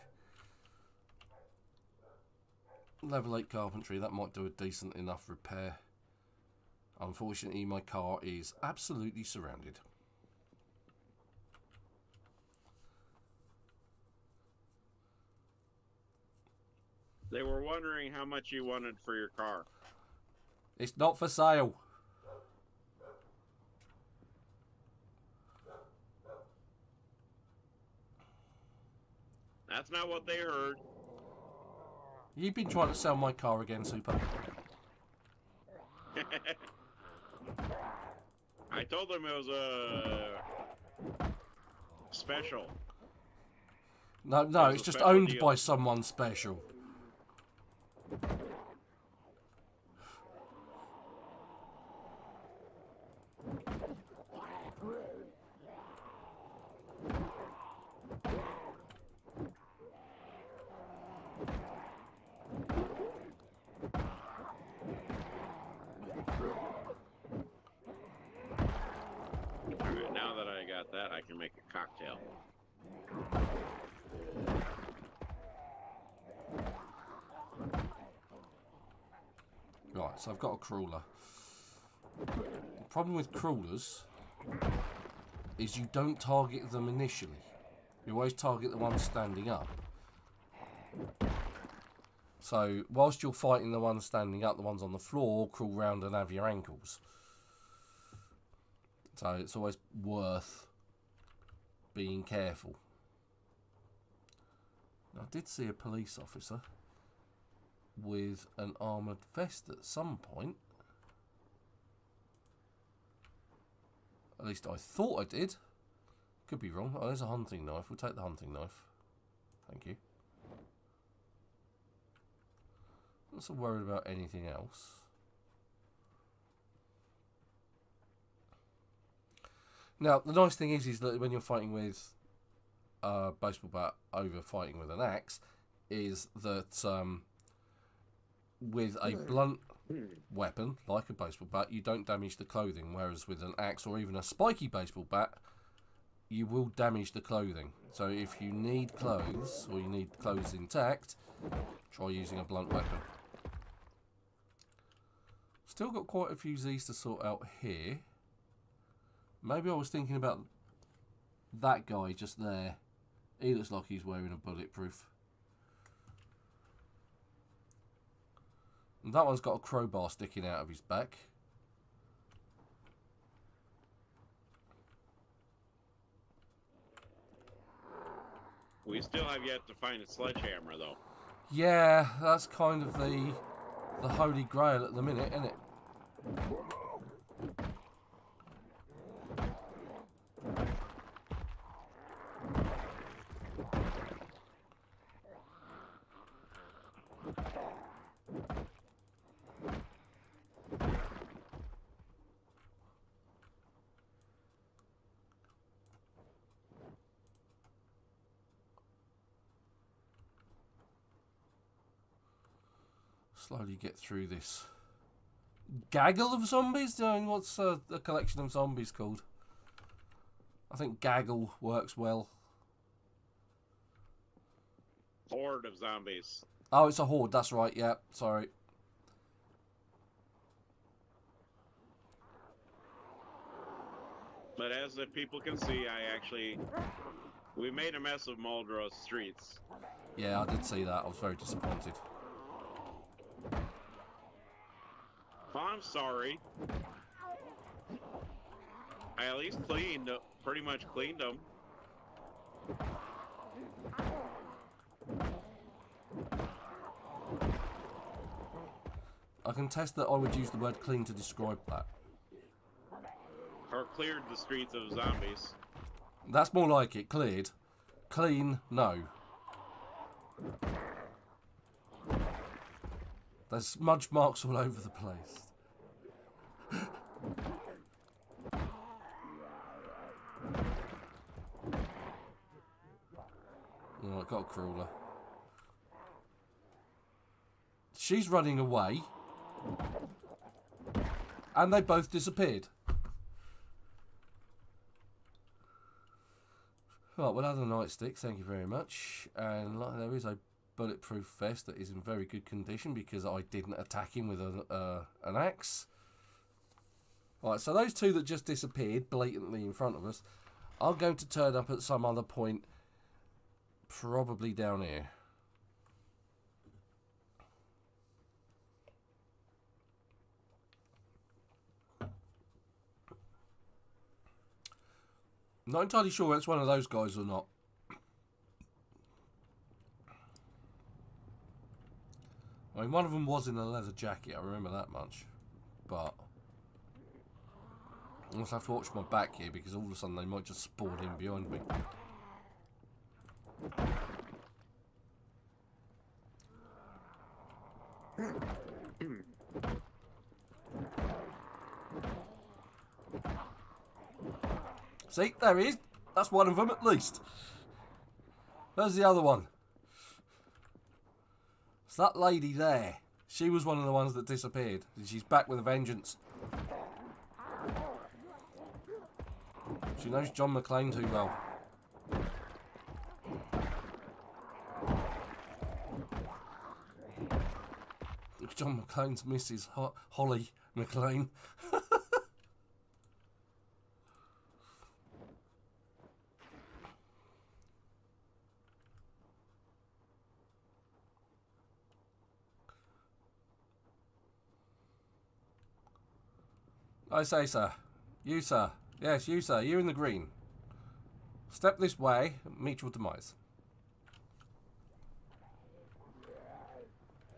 S1: Level 8 carpentry. That might do a decent enough repair. Unfortunately, my car is absolutely surrounded.
S2: They were wondering how much you wanted for your car.
S1: It's not for sale.
S2: That's not what they heard.
S1: You've been trying to sell my car again, Super.
S2: I told them it was a special.
S1: No, it's just owned by someone special.
S2: Now that I got that, I can make a cocktail.
S1: Right, so I've got a crawler. The problem with crawlers is you don't target them initially. You always target the one standing up. So whilst you're fighting the ones standing up, the ones on the floor crawl round and have your ankles. So it's always worth being careful. I did see a police officer with an armoured vest at some point. At least I thought I did. Could be wrong. Oh, there's a hunting knife. We'll take the hunting knife. Thank you. Not so worried about anything else. Now, the nice thing is that when you're fighting with a baseball bat over fighting with an axe, is that with a blunt weapon, like a baseball bat, you don't damage the clothing, whereas with an axe or even a spiky baseball bat, you will damage the clothing. So if you need clothes, or you need clothes intact, try using a blunt weapon. Still got quite a few Z's to sort out here. Maybe I was thinking about that guy just there. He looks like he's wearing a bulletproof. And that one's got a crowbar sticking out of his back.
S2: We still have yet to find a sledgehammer, though.
S1: Yeah, that's kind of the holy grail at the minute, isn't it? Slowly get through this gaggle of zombies. What's a collection of zombies called? I think gaggle works well.
S2: Horde of zombies.
S1: Oh, it's a horde. That's right. Yeah, sorry.
S2: But as the people can see, we made a mess of Muldraugh streets.
S1: Yeah, I did see that. I was very disappointed.
S2: Well, I'm sorry. I at least pretty much cleaned them.
S1: I can test that I would use the word clean to describe that.
S2: Or cleared the streets of zombies.
S1: That's more like it. Cleared. Clean, no. There's smudge marks all over the place. Oh, I got a crawler. She's running away. And they both disappeared. Right, well, other nightstick, thank you very much. And there is a bulletproof vest that is in very good condition because I didn't attack him with an axe. Right, so those two that just disappeared blatantly in front of us are going to turn up at some other point, probably down here. Not entirely sure whether it's one of those guys or not. I mean, one of them was in a leather jacket, I remember that much. But I must have to watch my back here because all of a sudden they might just spawn in behind me. See, there he is. That's one of them at least. Where's the other one? It's that lady there. She was one of the ones that disappeared. She's back with a vengeance. She knows John McClane too well. John McClane's Mrs. Holly McClane. I say, sir. You, sir. Yes, you, sir. You're in the green. Step this way. Meet your demise.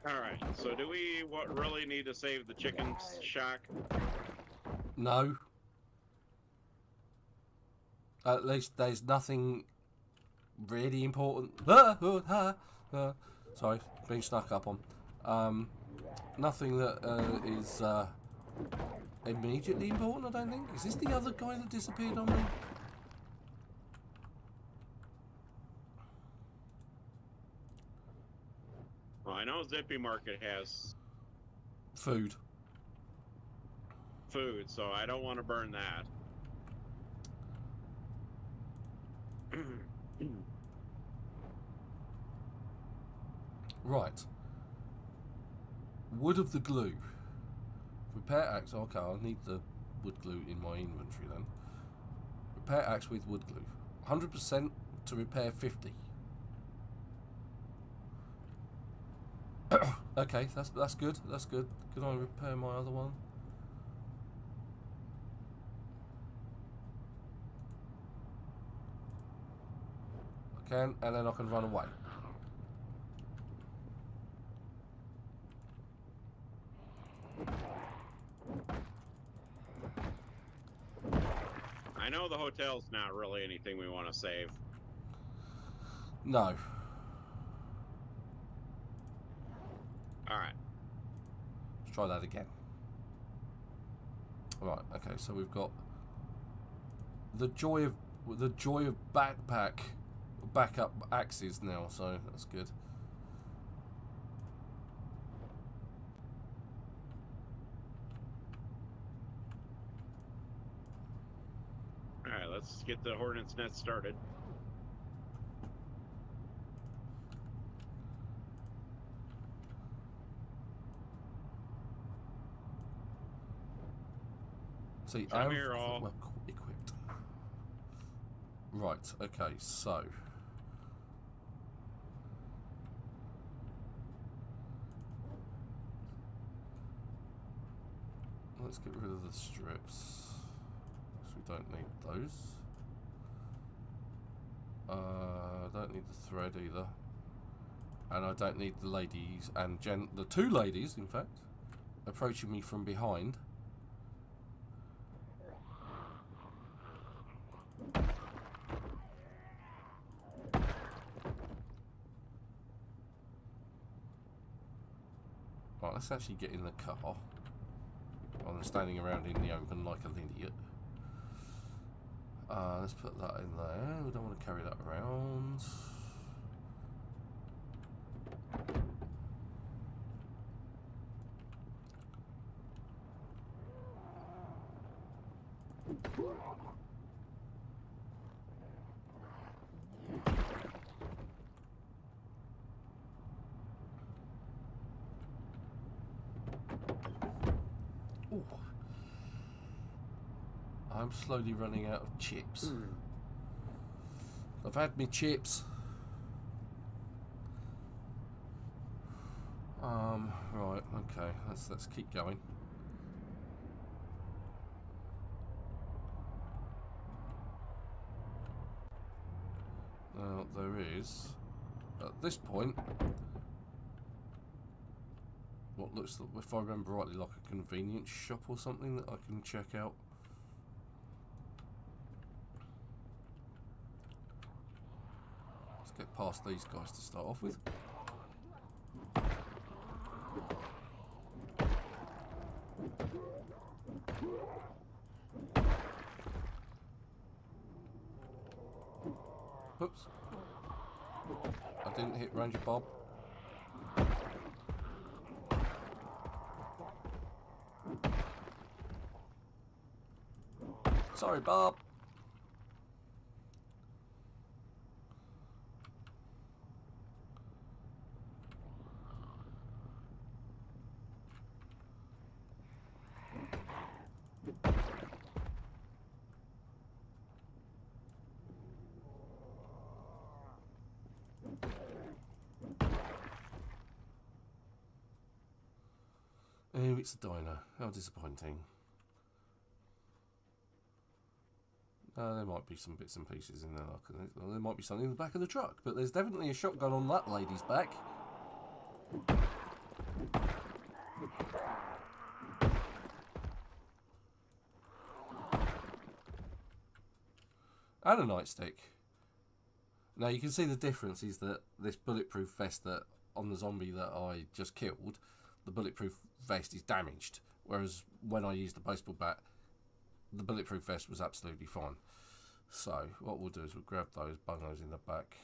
S2: All right. So do we really need to save the chicken shack?
S1: No. At least there's nothing really important. Sorry, being snuck up on. Nothing that is immediately important, I don't think. Is this the other guy that disappeared on me?
S2: Well, I know Zippy Market has
S1: Food.
S2: food, so I don't want to burn that.
S1: Right. Wood of the glue. Repair axe. Okay, I'll need the wood glue in my inventory then. Repair axe with wood glue. 100% to repair 50. Okay, that's good. That's good. Can I repair my other one? I can, and then I can run away.
S2: I know the hotel's not really anything we want to save.
S1: No.
S2: All right.
S1: Let's try that again. Right. Okay. So we've got the joy of backup axes now. So that's good.
S2: All right. Let's get the hornet's nest started.
S1: See,
S2: Come
S1: I'm
S2: here, all.
S1: well equipped. Right. Okay. So. Let's get rid of the strips. Because we don't need those. I don't need the thread either. And I don't need the ladies and the two ladies, in fact, approaching me from behind. Right, let's actually get in the car. Rather than standing around in the open like an idiot. Let's put that in there. We don't want to carry that around. Ooh. I'm slowly running out of chips. I've had me chips. Right, okay, let's keep going. Now there is, at this point, what looks, if I remember rightly, like a convenience shop or something that I can check out. Let's get past these guys to start off with. Oops. I didn't hit Ranger Bob. Sorry, Bob. Oh, it's a diner. How disappointing. There might be some bits and pieces in there. There might be something in the back of the truck, but there's definitely a shotgun on that lady's back. And a nightstick. Now you can see the difference is that this bulletproof vest that on the zombie that I just killed, the bulletproof vest is damaged, whereas when I used the baseball bat, the bulletproof vest was absolutely fine. So what we'll do is we'll grab those, bung those in the back.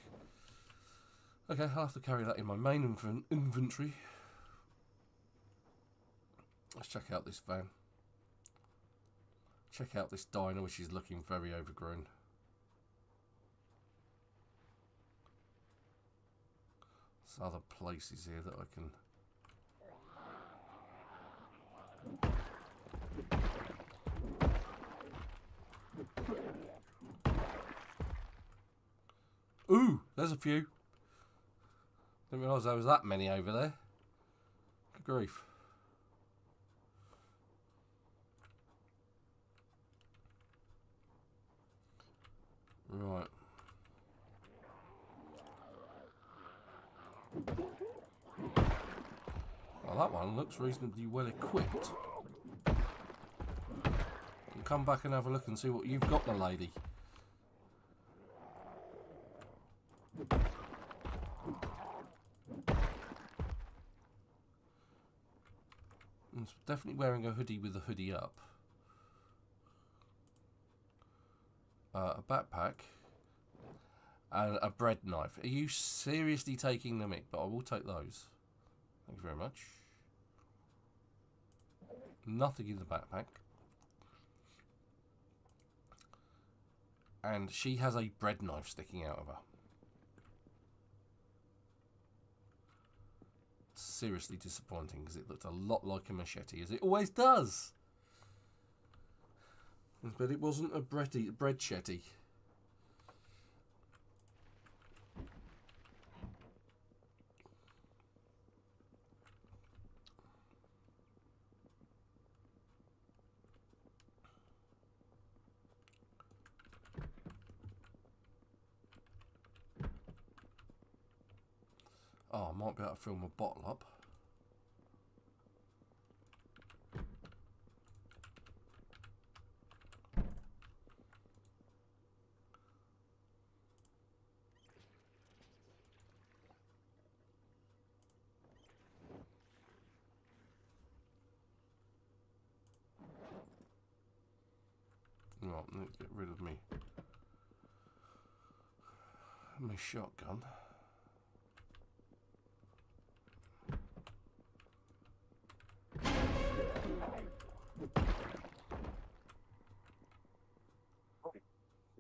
S1: Okay, I'll have to carry that in my main inventory. Let's check out this van. Check out this diner, which is looking very overgrown. There's other places here that I can... Ooh, there's a few. Didn't realise there was that many over there. Good grief. Right. Well, that one looks reasonably well equipped. And come back and have a look and see what you've got, my lady. It's definitely wearing a hoodie with the hoodie up. A backpack. And a bread knife. Are you seriously taking the mick? But I will take those. Thank you very much. Nothing in the backpack. And she has a bread knife sticking out of her. Seriously disappointing because it looked a lot like a machete, as it always does. But it wasn't a bread shetty. Oh, I might be able to fill my bottle up. Right, let's get rid of me. My shotgun.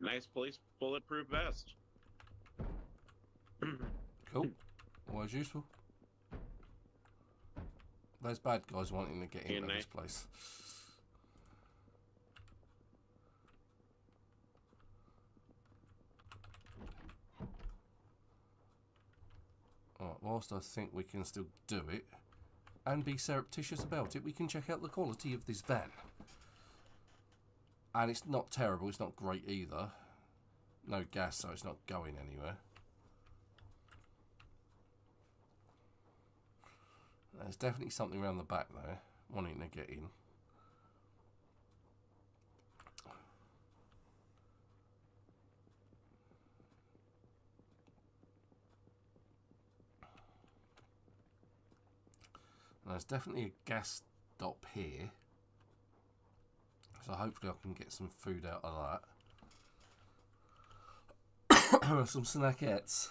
S2: Nice police bulletproof vest.
S1: Cool. Always useful. Those bad guys wanting to get into this place. Alright, whilst I think we can still do it and be surreptitious about it, we can check out the quality of this van. And it's not terrible, it's not great either. No gas, so it's not going anywhere. There's definitely something around the back there, wanting to get in. And there's definitely a gas stop here. So hopefully I can get some food out of that. Some snackettes.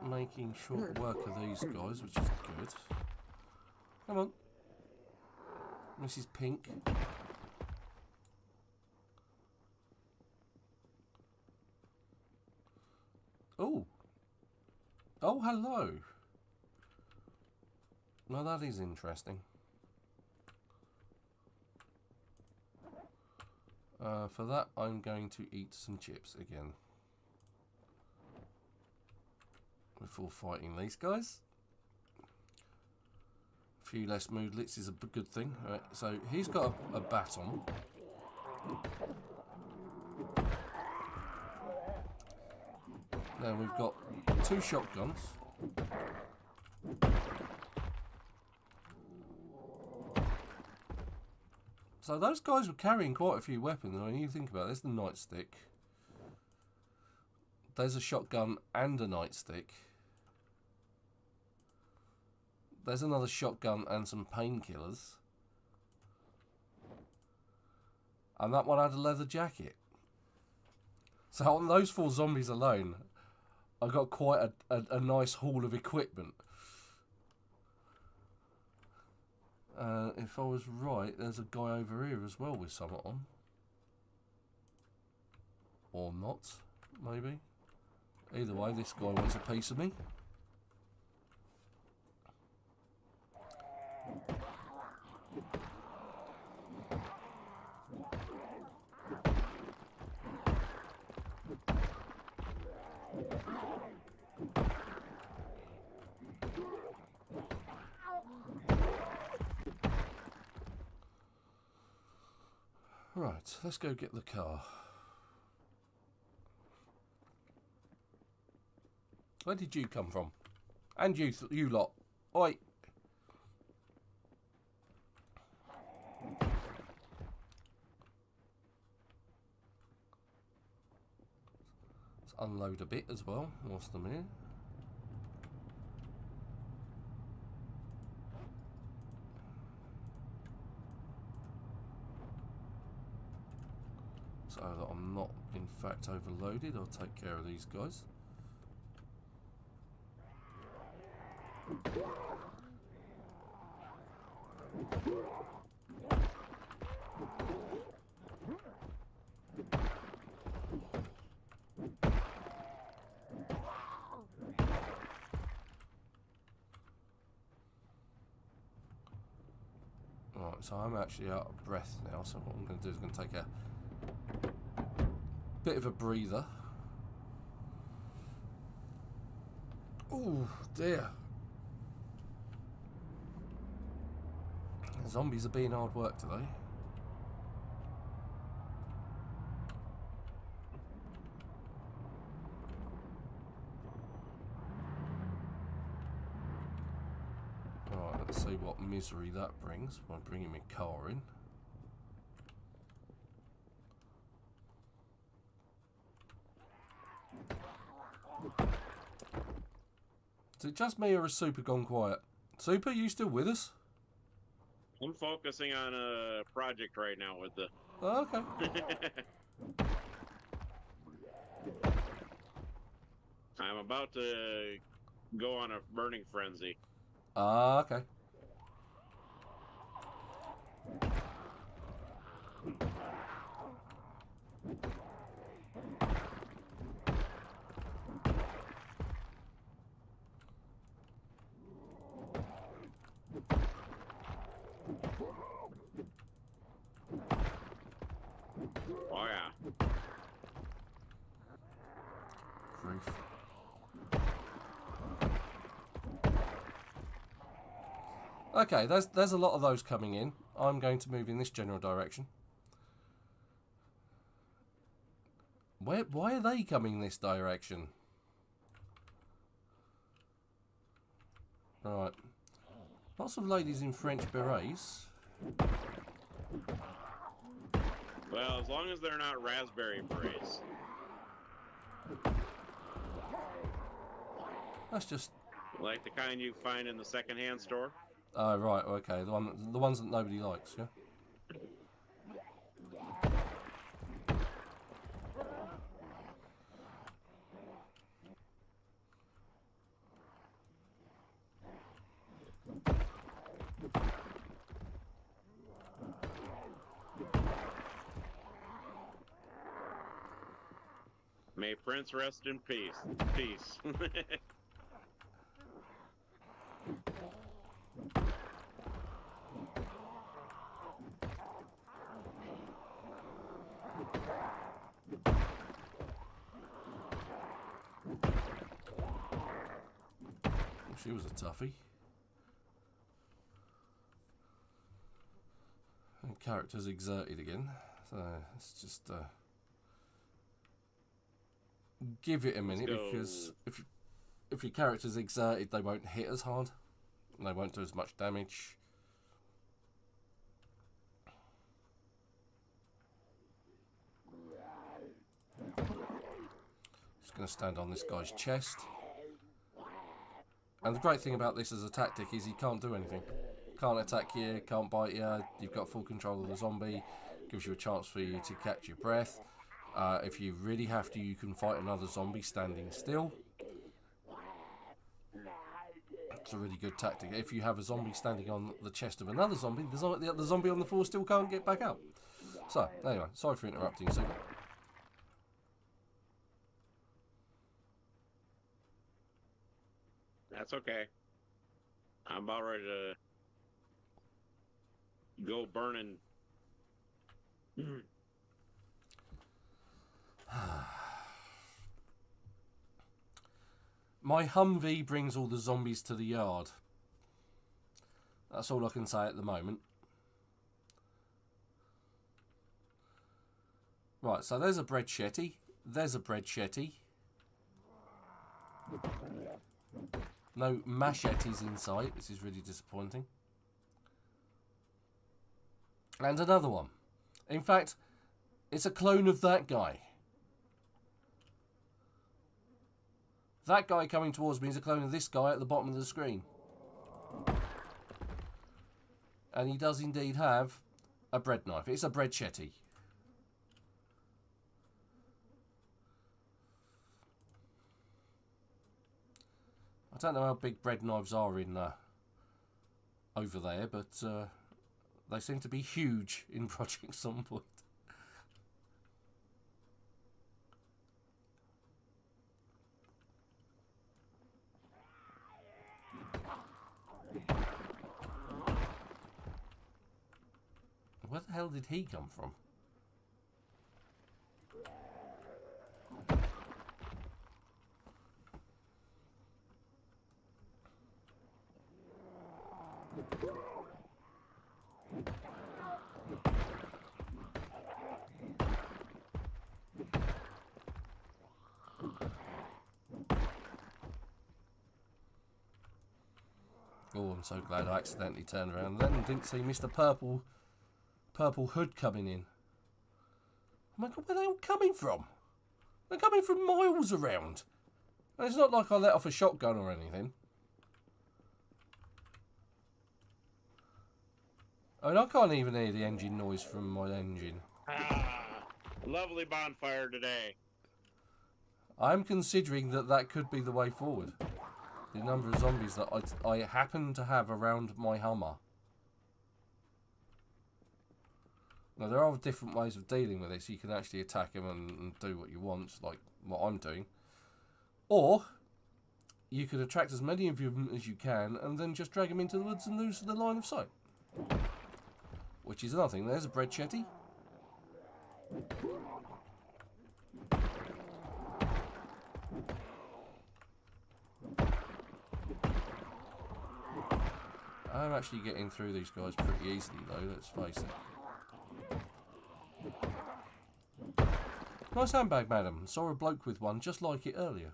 S1: Making short work of these guys, which is good. Come on. Mrs. Pink. Oh. Oh, hello. Well, that is interesting. For that, I'm going to eat some chips again. Before fighting these guys. A few less moodlets is a good thing. Right, so he's got a baton. Then we've got 2 shotguns. So those guys were carrying quite a few weapons. I mean, you think about it, there's the nightstick. There's a shotgun and a nightstick. There's another shotgun and some painkillers. And that one had a leather jacket. So on those 4 zombies alone, I got quite a nice haul of equipment. If I was right, there's a guy over here as well with something on. Or not, maybe. Either way, this guy wants a piece of me. Right, let's go get the car. Where did you come from? And you lot. Oi. Let's unload a bit as well whilst I'm here. So that I'm not, in fact, overloaded. I'll take care of these guys. Right, so I'm actually out of breath now, so what I'm going to do is I'm going to take a bit of a breather. Oh dear. The zombies are being hard work today. Right, let's see what misery that brings by bringing my car in. Is it just me or is Super gone quiet? Super, you still with us?
S2: I'm focusing on a project right now with the...
S1: Oh, okay.
S2: I'm about to go on a burning frenzy.
S1: Ah, okay.
S2: Oh yeah.
S1: Grief. Okay, there's a lot of those coming in. I'm going to move in this general direction. Why are they coming this direction? Right. Lots of ladies in French berets.
S2: Well, as long as they're not raspberry berets.
S1: That's just...
S2: Like the kind you find in the secondhand store.
S1: Oh, right, okay. The ones that nobody likes, yeah?
S2: May Prince rest in peace. Peace.
S1: She was a toughie. And characters exerted again. So let's just give it a minute, because if your character's exerted, they won't hit as hard. And they won't do as much damage. Just going to stand on this guy's chest. And the great thing about this as a tactic is he can't do anything. Can't attack you, can't bite you, you've got full control of the zombie, gives you a chance for you to catch your breath. If you really have to, you can fight another zombie standing still. It's a really good tactic. If you have a zombie standing on the chest of another zombie, the zombie on the floor still can't get back up. So, anyway, sorry for interrupting, Super.
S2: That's okay. I'm about ready to go burning.
S1: My Humvee brings all the zombies to the yard. That's all I can say at the moment. Right, so there's a bread shetty. There's a bread shetty. No machetes in sight. This is really disappointing. And another one. In fact, it's a clone of that guy. That guy coming towards me is a clone of this guy at the bottom of the screen. And he does indeed have a bread knife. It's a bread shetty. I don't know how big bread knives are in over there, but they seem to be huge in Project Zomboid. Where the hell did he come from? Oh, I'm so glad I accidentally turned around then and didn't see Mr. Purple Hood coming in. Oh my god, where are they all coming from? They're coming from miles around. And it's not like I let off a shotgun or anything. I mean, I can't even hear the engine noise from my engine.
S2: Lovely bonfire today.
S1: I'm considering that could be the way forward. The number of zombies that I happen to have around my Hummer. Now, there are different ways of dealing with this. You can actually attack them and do what you want, like what I'm doing. Or, you could attract as many of them as you can and then just drag them into the woods and lose the line of sight. Which is another thing. There's a bread shetty. I'm actually getting through these guys pretty easily though, let's face it. Nice handbag, madam. Saw a bloke with one just like it earlier.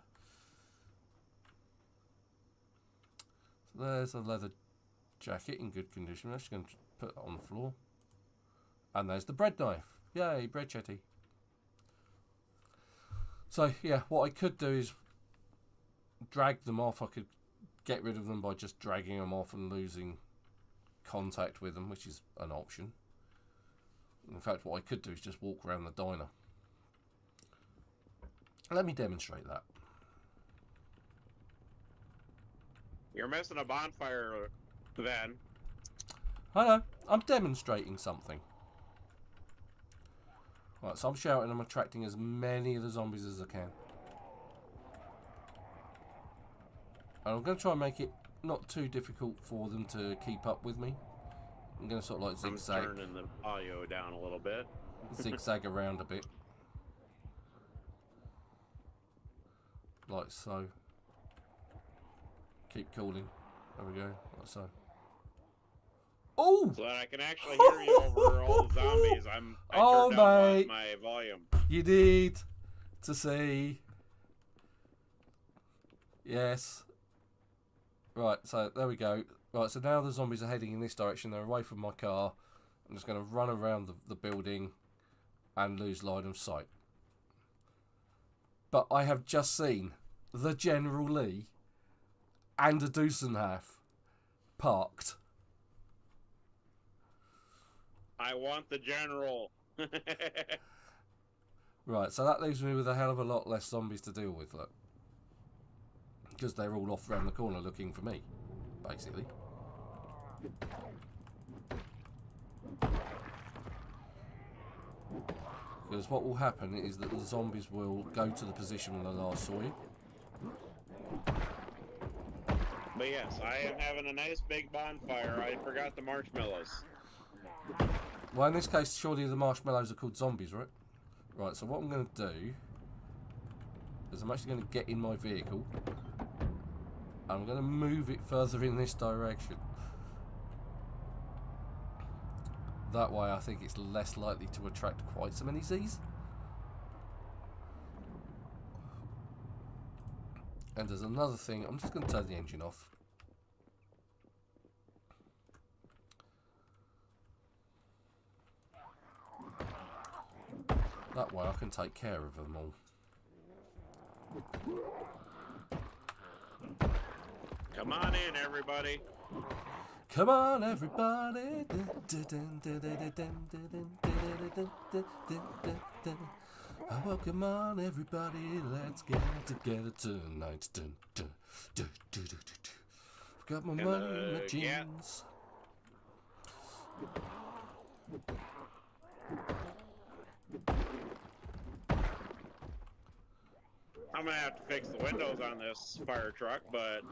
S1: So there's a leather jacket in good condition. I'm just going to put that on the floor. And there's the bread knife. Yay, bread shetty. So, yeah, what I could do is drag them off. I could get rid of them by just dragging them off and losing contact with them, which is an option. In fact, what I could do is just walk around the diner. Let me demonstrate that.
S2: You're missing a bonfire then.
S1: I know, I'm demonstrating something. Right, so I'm shouting, I'm attracting as many of the zombies as I can. And I'm going to try and make it not too difficult for them to keep up with me. I'm going to sort of like zigzag.
S2: I'm turning the audio down a little bit.
S1: Zigzag around a bit. Like so. Keep calling. There we go. Like so. Oh!
S2: So that I can actually hear you over all the zombies. I turned down my volume.
S1: You need to see. Yes. Right, so there we go. Right, so now the zombies are heading in this direction. They're away from my car. I'm just going to run around the building and lose line of sight. But I have just seen the General Lee and a Dusenhof parked.
S2: I want the General.
S1: Right, so that leaves me with a hell of a lot less zombies to deal with, look. Because they're all off round the corner looking for me, basically. Because what will happen is that the zombies will go to the position when they last saw you.
S2: But yes, I am having a nice big bonfire. I forgot the marshmallows.
S1: Well, in this case, surely the marshmallows are called zombies, right? Right, so what I'm going to do is I'm actually going to get in my vehicle. I'm going to move it further in this direction. That way I think it's less likely to attract quite so many Z's. And there's another thing, I'm just going to turn the engine off. That way I can take care of them all.
S2: Come on in, everybody.
S1: Come on, everybody. Oh, well, come on, everybody. Let's get together tonight. Got my money in my jeans.
S2: I'm gonna have to fix the windows on this fire truck, but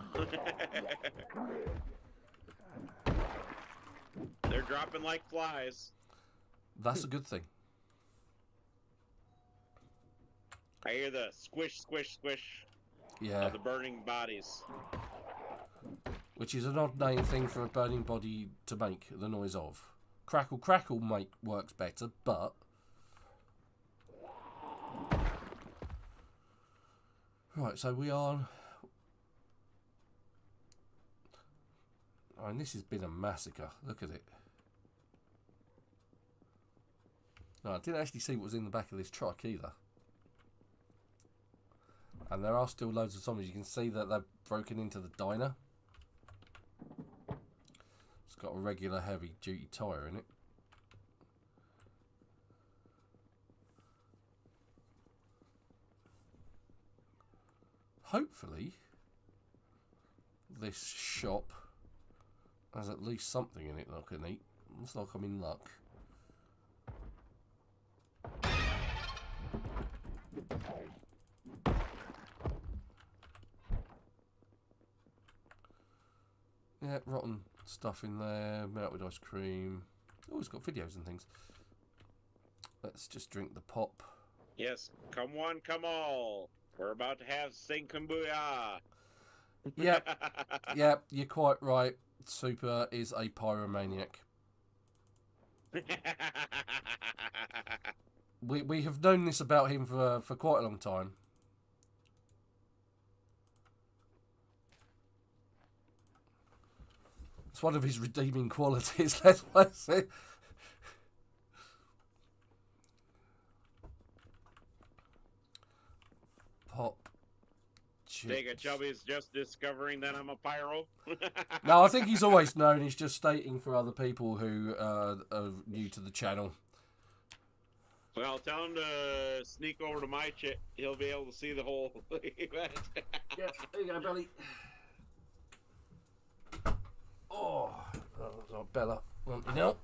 S2: they're dropping like flies.
S1: That's a good thing.
S2: I hear the squish, squish, squish
S1: Yeah.
S2: of the burning bodies.
S1: Which is an odd name thing for a burning body to make the noise of. Crackle, crackle works better, but right, so we are. I mean, this has been a massacre. Look at it. No, I didn't actually see what was in the back of this truck either. And there are still loads of zombies. You can see that they've broken into the diner. It's got a regular heavy-duty tyre in it. Hopefully, this shop has at least something in it that I can eat. Looks like I'm in luck. Yeah, rotten stuff in there, melted ice cream. Oh, it's got videos and things. Let's just drink the pop.
S2: Yes, come one, come all. We're about to have Sing Kumbaya.
S1: Yep, yep, you're quite right. Super is a pyromaniac. We have known this about him for quite a long time. It's one of his redeeming qualities, let's say. Pop.
S2: Take Chubby's just discovering that I'm a pyro.
S1: No, I think he's always known. He's just stating for other people who are new to the channel.
S2: Well, tell him to sneak over to my chit. He'll be able to see the whole event.
S1: Yeah, there you go, Belly. Oh, that was our Bella. Want me now?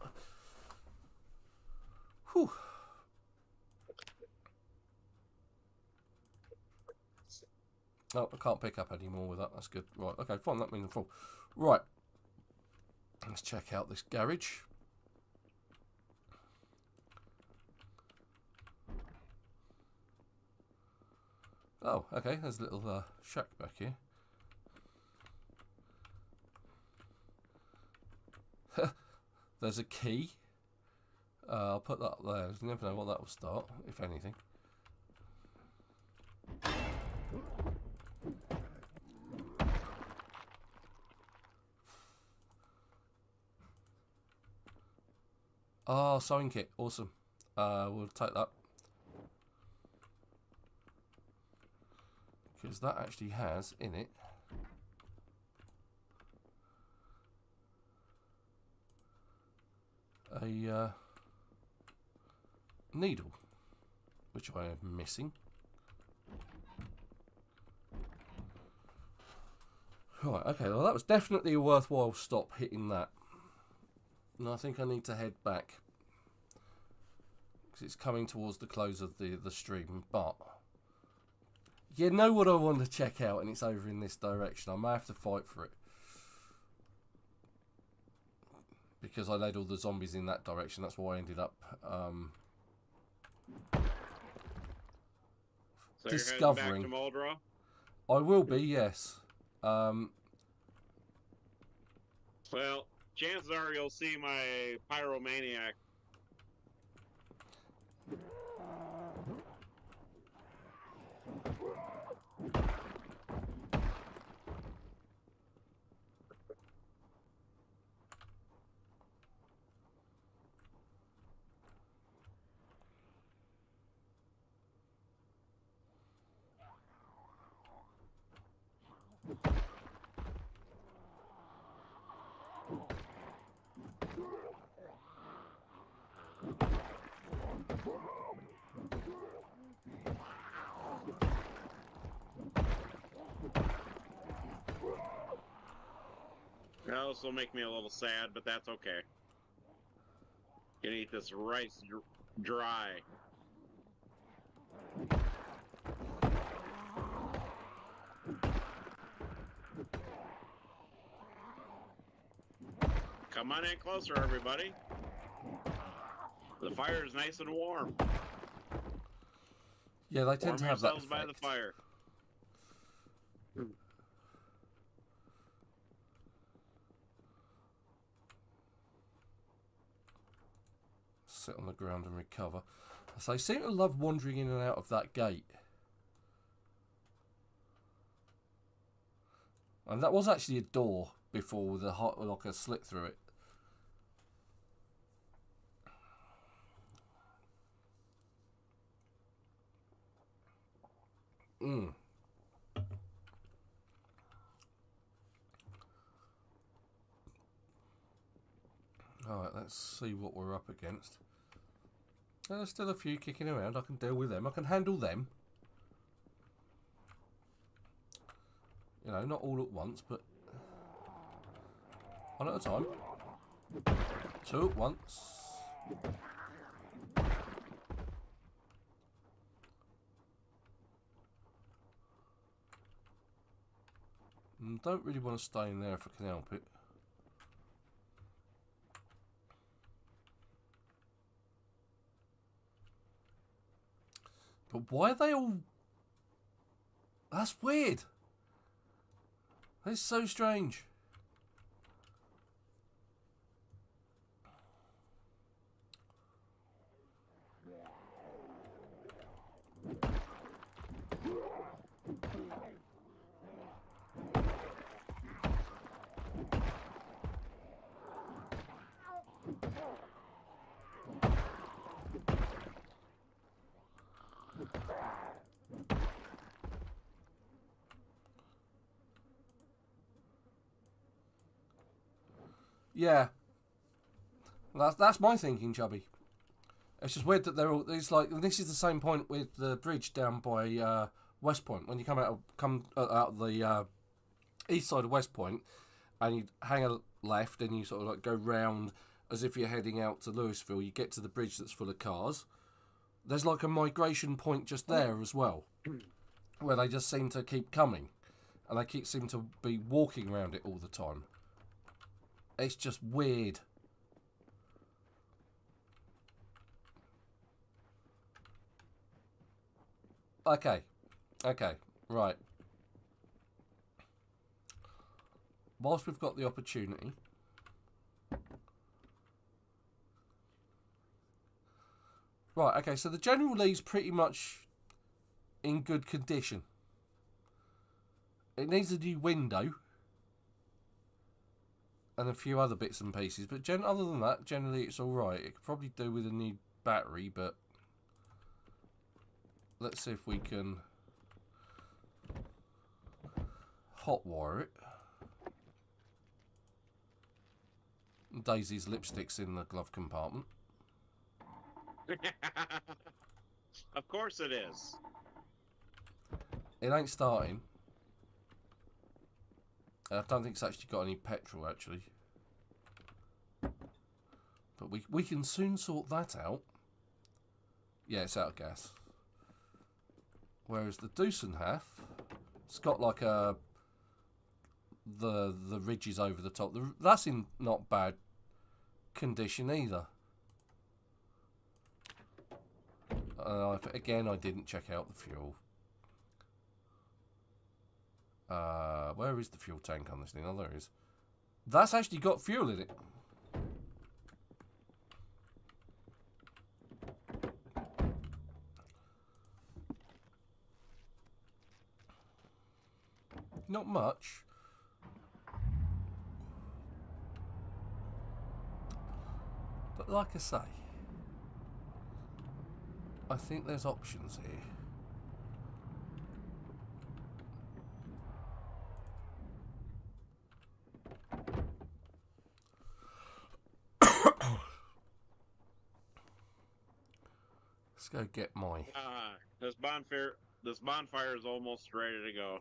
S1: Whew. Oh, I can't pick up any more with that. That's good. Right, okay, fine. That means I'm full. Right. Let's check out this garage. Oh, okay. There's a little shack back here. There's a key. I'll put that there. You never know what that will start, if anything. Oh, sewing kit. Awesome. We'll take that. Because that actually has in it a needle, which I am missing. Right, okay, well that was definitely a worthwhile stop hitting that. And I think I need to head back. Because it's coming towards the close of the stream, but... You know what I want to check out, and it's over in this direction. I may have to fight for it. Because I led all the zombies in that direction, that's why I ended up...
S2: So
S1: discovering.
S2: You're heading back to Muldraugh?
S1: I will be, yes.
S2: Well, chances are you'll see my pyromaniac. Now, this will make me a little sad, but that's okay. Gonna eat this rice dry. Come on in closer, everybody. The fire is nice and warm.
S1: Yeah, they tend to have that effect.
S2: By the fire.
S1: Sit on the ground and recover. So they seem to love wandering in and out of that gate. And that was actually a door before with a hot like a slit through it. Alright, let's see what we're up against. There's still a few kicking around. I can deal with them. I can handle them. You know, not all at once, but one at a time. Two at once. Don't really want to stay in there if I can help it. But why are they all... That's weird. That's so strange. Yeah, that's my thinking, Chubby. It's just weird that they're all. It's like this is the same point with the bridge down by West Point when you come out of the east side of West Point, and you hang a left and you sort of like go round as if you're heading out to Louisville. You get to the bridge that's full of cars. There's like a migration point just there as well. where they just seem to keep coming, and they seem to be walking around it all the time. It's just weird. Okay, right. Whilst we've got the opportunity, right, okay, so the General Lee's pretty much in good condition. It needs a new window and a few other bits and pieces, but other than that, generally it's alright. It could probably do with a new battery, but let's see if we can hotwire it. Daisy's lipstick's in the glove compartment.
S2: Of course it is.
S1: It ain't starting. I don't think it's actually got any petrol, actually. But we can soon sort that out. Yeah, it's out of gas. Whereas the Dusenhof, it's got like a... The ridges over the top. That's in not bad condition either. Again, I didn't check out the fuel. Where is the fuel tank on this thing? Oh, there it is. That's actually got fuel in it. Not much. But like I say, I think there's options here. Let's go get my...
S2: This bonfire is almost ready to go.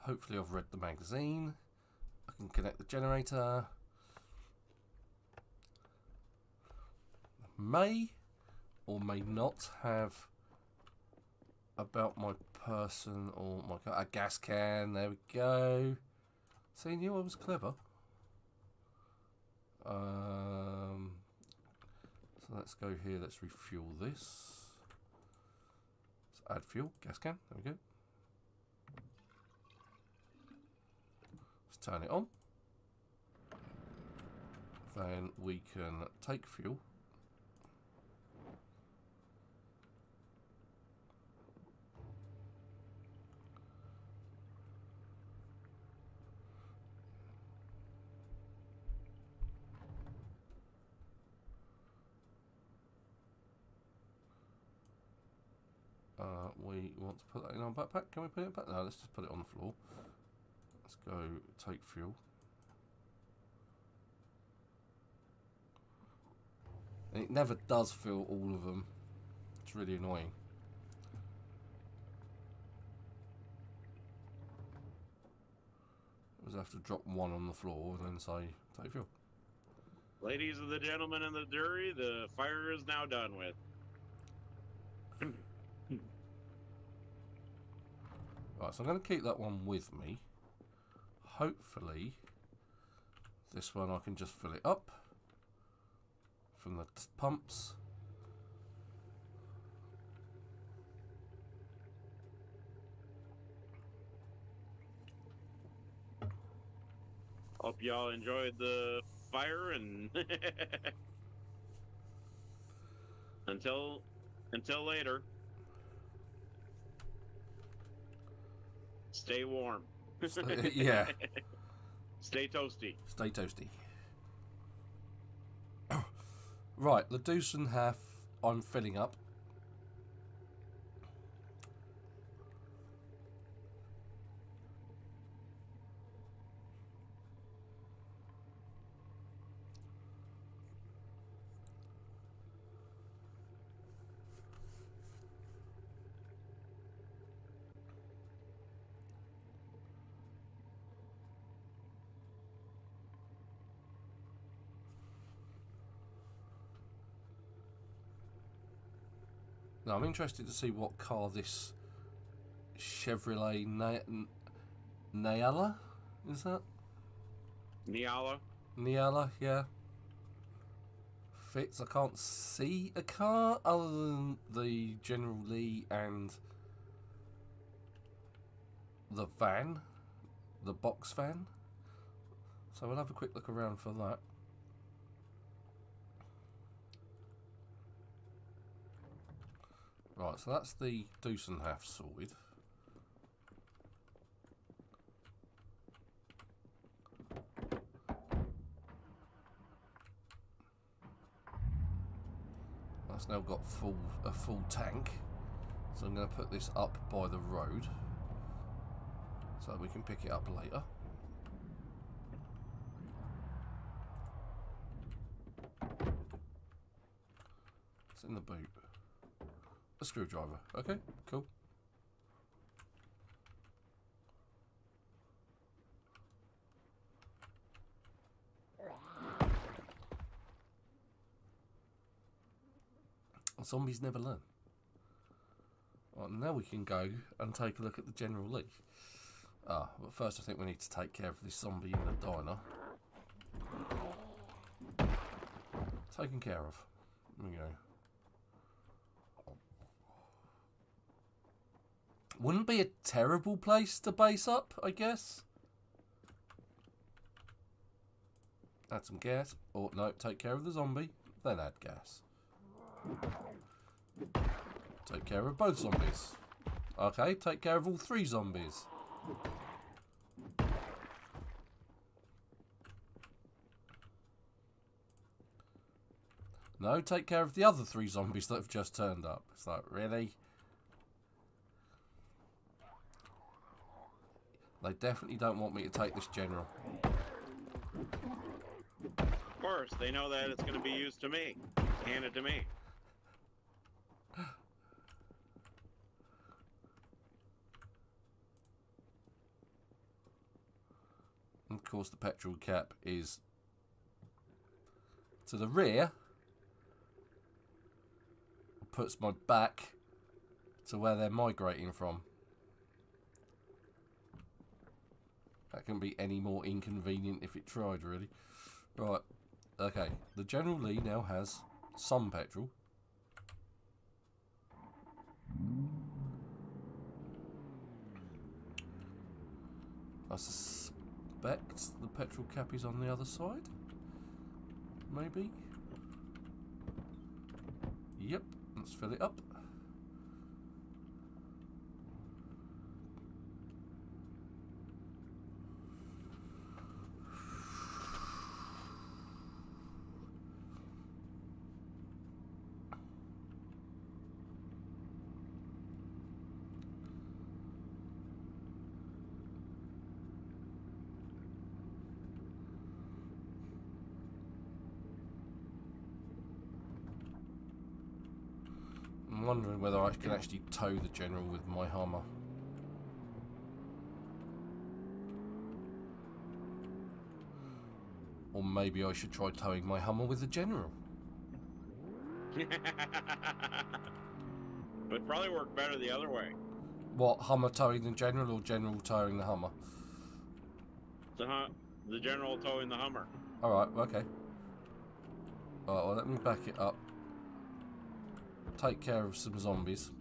S1: Hopefully I've read the magazine. I can connect the generator. May or may not have about my person or a gas can. There we go. See, you knew I was clever. So let's go here. Let's refuel this. Let's add fuel. Gas can. There we go. Let's turn it on. Then we can take fuel. We want to put that in our backpack. Can we put it back? No, let's just put it on the floor. Let's go take fuel. And it never does fill all of them. It's really annoying. I just have to drop one on the floor and then say, take fuel.
S2: Ladies and the gentlemen and the jury, the fire is now done with.
S1: Right, so I'm going to keep that one with me. Hopefully, this one I can just fill it up from the pumps.
S2: Hope y'all enjoyed the fire and until later. Stay warm.
S1: Yeah.
S2: Stay toasty.
S1: Stay toasty. Right, the deuce and half I'm filling up. Now, I'm interested to see what car this Chevrolet Nyala, is that?
S2: Nyala.
S1: Nyala, yeah. Fits. I can't see a car other than the General Lee and the van, the box van. So we'll have a quick look around for that. Right, so that's the deuce and half sorted. That's now got a full tank. So I'm going to put this up by the road so we can pick it up later. It's in the boot. A screwdriver. Okay, cool. Zombies never learn. Right, now we can go and take a look at the General Lee. But first I think we need to take care of this zombie in the diner. Taken care of. There we go. Wouldn't be a terrible place to base up, I guess. Add some gas. Or no, take care of the zombie, then add gas. Take care of both zombies. Okay, take care of all 3 zombies. No, take care of the other 3 zombies that have just turned up. It's like, really? They definitely don't want me to take this general.
S2: Of course, they know that it's going to be used to me. Hand it to me.
S1: And of course, the petrol cap is to the rear. Puts my back to where they're migrating from. That couldn't be any more inconvenient if it tried, really. Right, okay. The General Lee now has some petrol. I suspect the petrol cap is on the other side. Maybe. Yep, let's fill it up. I'm wondering whether I can actually tow the General with my Hummer. Or maybe I should try towing my Hummer with the General.
S2: Would probably work better the other way.
S1: What, Hummer towing the General or General towing the Hummer?
S2: The General towing the Hummer.
S1: Alright, okay. Alright, well, let me back it up. Take care of some zombies.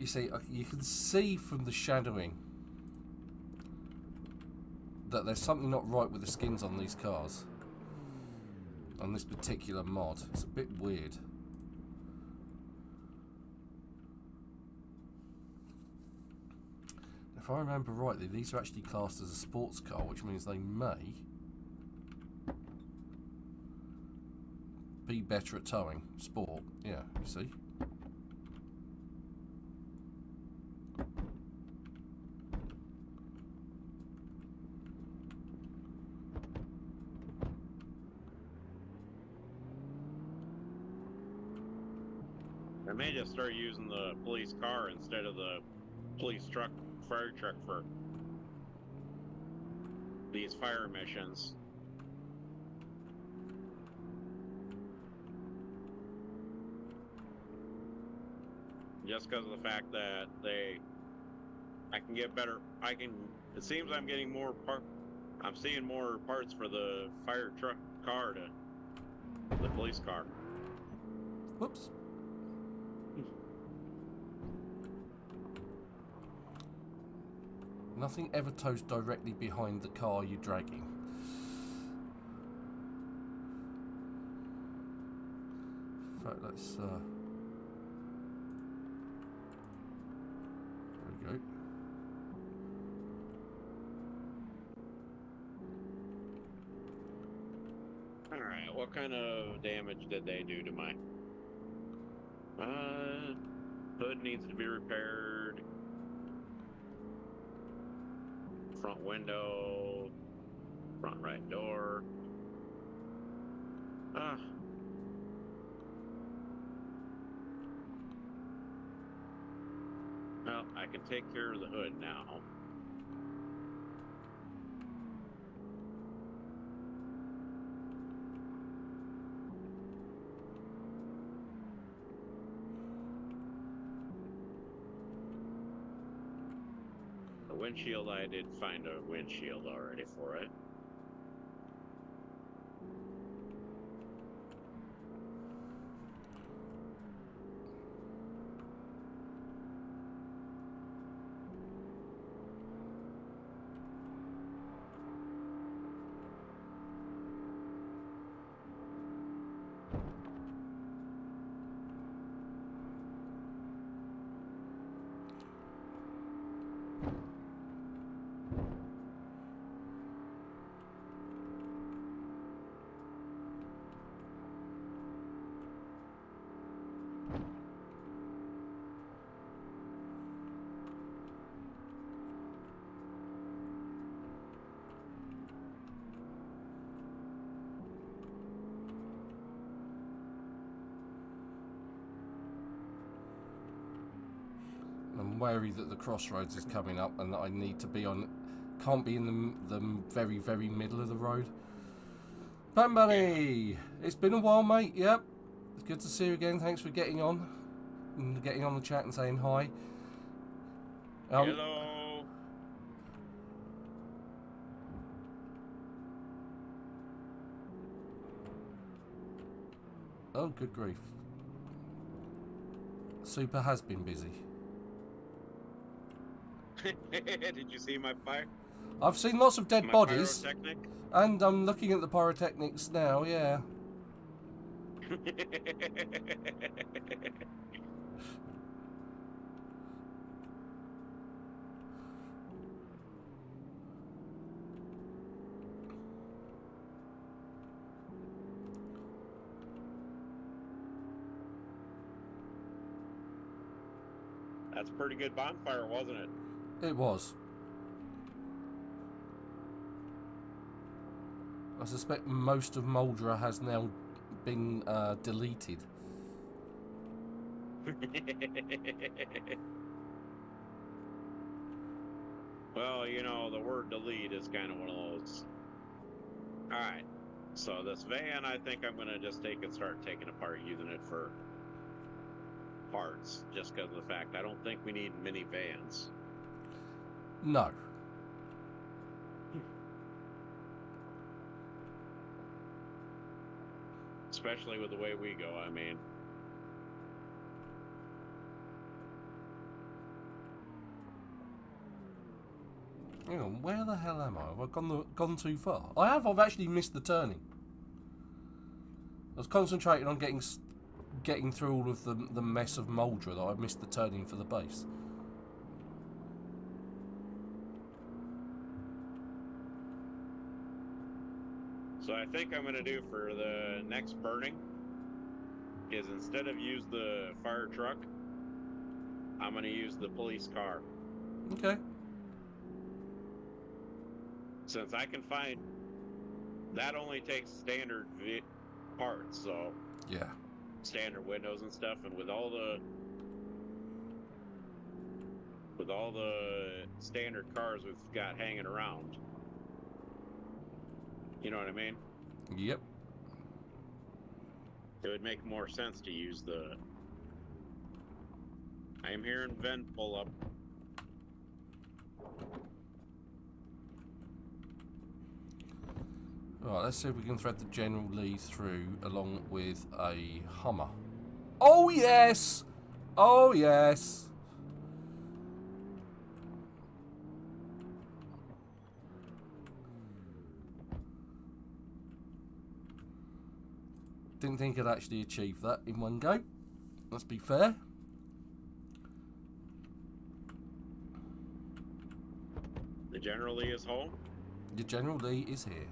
S1: You see, you can see from the shadowing that there's something not right with the skins on these cars. On this particular mod. It's a bit weird. If I remember rightly, these are actually classed as a sports car, which means they may be better at towing. Sport, yeah, you see.
S2: I may just start using the police car instead of the police truck, fire truck for these fire missions. Just because of the fact that I can get better, it seems I'm getting more I'm seeing more parts for the fire truck car to the police car.
S1: Whoops. Nothing ever tows directly behind the car you're dragging. In fact, let's there we go.
S2: Alright, what kind of damage did they do to my hood needs to be repaired. Front window, front right door. Well, I can take care of the hood now. The windshield, I did find a windshield already for it.
S1: I'm wary that the crossroads is coming up and that I need to be on, can't be in the very, very middle of the road. Pan Bunny! It's been a while, mate. Yep. It's good to see you again. Thanks for getting on. And getting on the chat and saying hi.
S2: Hello!
S1: Oh, good grief. Super has been busy.
S2: Did you see my fire?
S1: I've seen lots of dead
S2: My
S1: bodies.
S2: pyrotechnic?
S1: And I'm looking at the pyrotechnics now, yeah.
S2: That's a pretty good bonfire, wasn't it?
S1: It was. I suspect most of Muldraugh has now been deleted.
S2: Well, you know, the word delete is kind of one of those. Alright, so this van, I think I'm going to just start taking apart, using it for parts, just because of the fact I don't think we need mini vans.
S1: No.
S2: Especially with the way we go, I mean.
S1: Hang on, where the hell am I? Have I gone too far? I have. I've actually missed the turning. I was concentrating on getting through all of the mess of Muldraugh that I missed the turning for the base.
S2: So I think I'm going to do for the next burning is instead of use the fire truck, I'm going to use the police car.
S1: Okay.
S2: Since I can find that only takes standard parts, so
S1: yeah,
S2: standard windows and stuff, and with all the standard cars we've got hanging around, you know what I mean?
S1: Yep.
S2: It would make more sense to use the. I am hearing Ven pull up.
S1: Right, let's see if we can thread the General Lee through along with a Hummer. Oh yes! Oh yes! Didn't think I'd actually achieve that in one go. Let's be fair.
S2: The General Lee is home.
S1: The General Lee is here.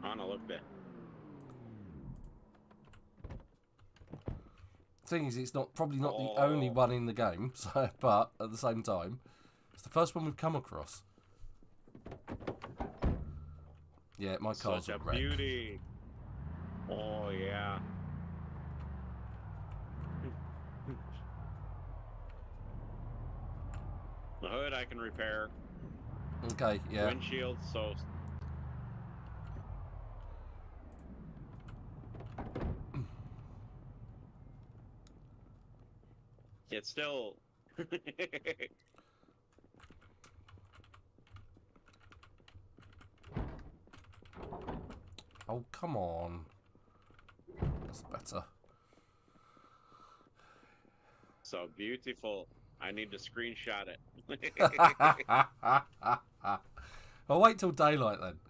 S2: On a look bit.
S1: Thing is, it's probably not the only one in the game, so, but at the same time, it's the first one we've come across. Yeah, my car's
S2: Such a
S1: wreck.
S2: beauty. Oh yeah. The hood I can repair.
S1: Okay, yeah.
S2: Windshield, so. It's still.
S1: Oh, come on. That's better.
S2: So beautiful. I need to screenshot it.
S1: I'll wait till daylight then.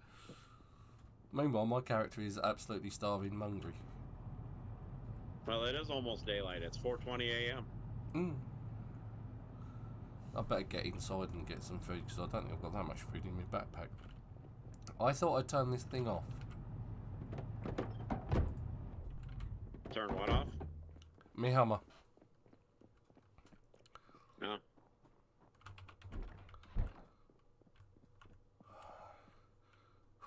S1: Meanwhile, my character is absolutely starving hungry.
S2: Well, it is almost daylight. It's 4:20 a.m.
S1: I better get inside and get some food because I don't think I've got that much food in my backpack. I thought I'd turn this thing off.
S2: Turn what off?
S1: Me Hummer.
S2: No.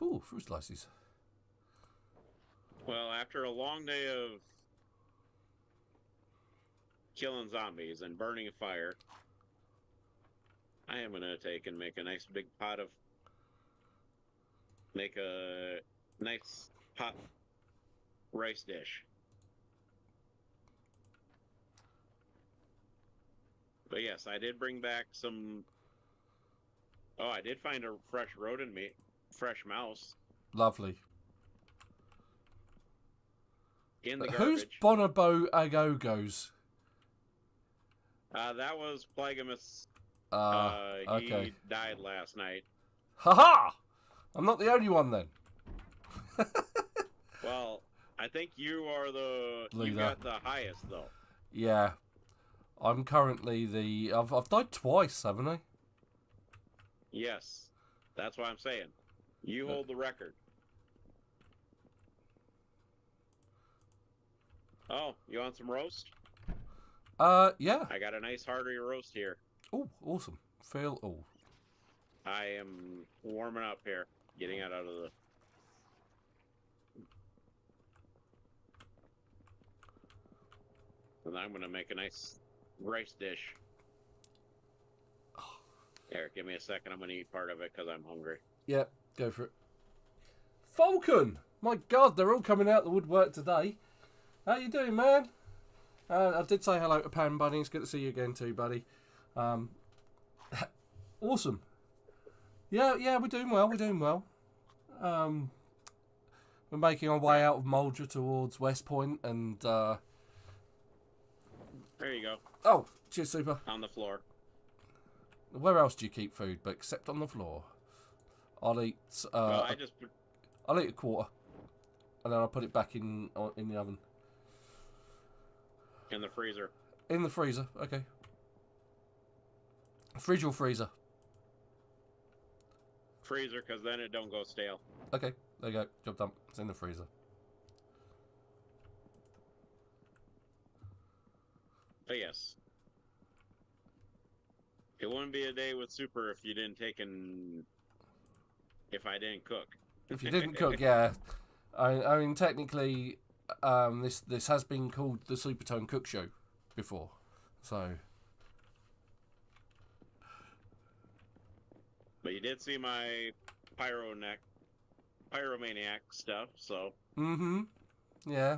S1: Ooh, fruit slices.
S2: Well, after a long day of killing zombies and burning a fire, I am going to take and make a nice big pot of... Make a nice pot rice dish. But yes, I did bring back some... Oh, I did find a fresh rodent meat. Fresh mouse.
S1: Lovely.
S2: In the
S1: But
S2: garbage.
S1: who's Bonobo Agogos?
S2: That was Plaguemus.
S1: Okay.
S2: He died last night.
S1: Haha! I'm not the only one then.
S2: Well, I think you are the...
S1: Leader.
S2: You got the highest, though.
S1: Yeah. I'm currently the... I've died twice, haven't I?
S2: Yes. That's what I'm saying. You hold the record. Oh, you want some roast?
S1: Yeah.
S2: I got a nice hearty roast here.
S1: Oh, awesome. Oh.
S2: I am warming up here. Getting it out of the... And I'm going to make a nice rice dish. Here, give me a second. I'm going to eat part of it because I'm hungry.
S1: Yeah, go for it. Falcon! My God, they're all coming out the woodwork today. How you doing, man? I did say hello to Pan Bunny. It's good to see you again too, buddy. Awesome. Yeah, we're doing well. We're making our way out of Muldraugh towards West Point, and
S2: there you go.
S1: oh, cheers, super.
S2: On the floor.
S1: Where else do you keep food, but except on the floor? I'll eat.
S2: Well, I just put
S1: I'll eat a quarter, and then I'll put it back in the oven.
S2: in the freezer.
S1: In the freezer, okay. Fridge or freezer?
S2: Freezer, because then it don't go stale.
S1: Okay, there you go. Job done. It's in the freezer.
S2: But yes. It wouldn't be a day with Super if you didn't if I didn't cook.
S1: If you didn't cook, yeah. I mean, technically, this has been called the Supertone Cook Show before, so.
S2: But you did see my pyromaniac stuff, so.
S1: Mm-hmm. Yeah.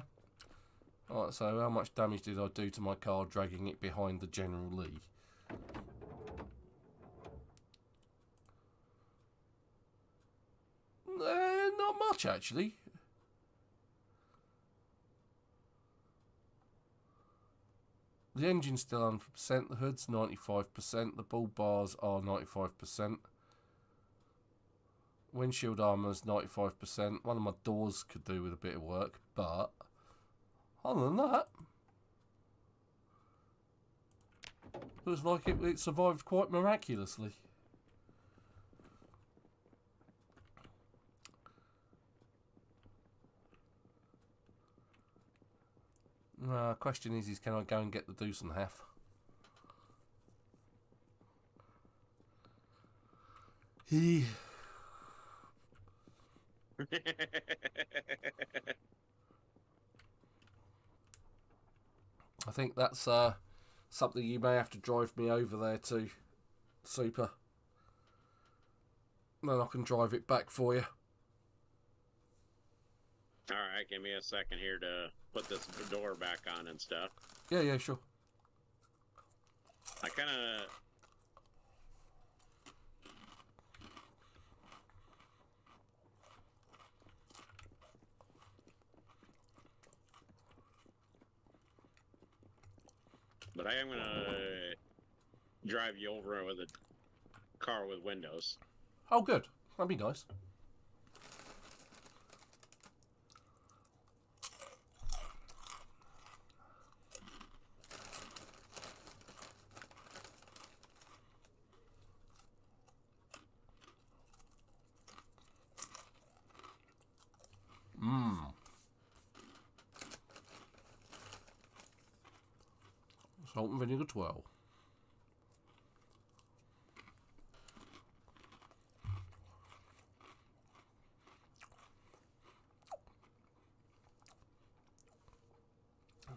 S1: Alright, so how much damage did I do to my car dragging it behind the General Lee? Not much, actually. The engine's still 100%, the hood's 95%, the bull bars are 95%. Windshield armour's 95%. One of my doors could do with a bit of work, but other than that, looks like it survived quite miraculously. Question is can I go and get the deuce and half? I think that's something you may have to drive me over there to, Super. Then I can drive it back for you.
S2: Alright, give me a second here to put this door back on and stuff.
S1: Yeah, sure.
S2: I kind of... But I am going to drive you over with a car with windows.
S1: Oh, good. That'd be nice. Salt and vinegar 12.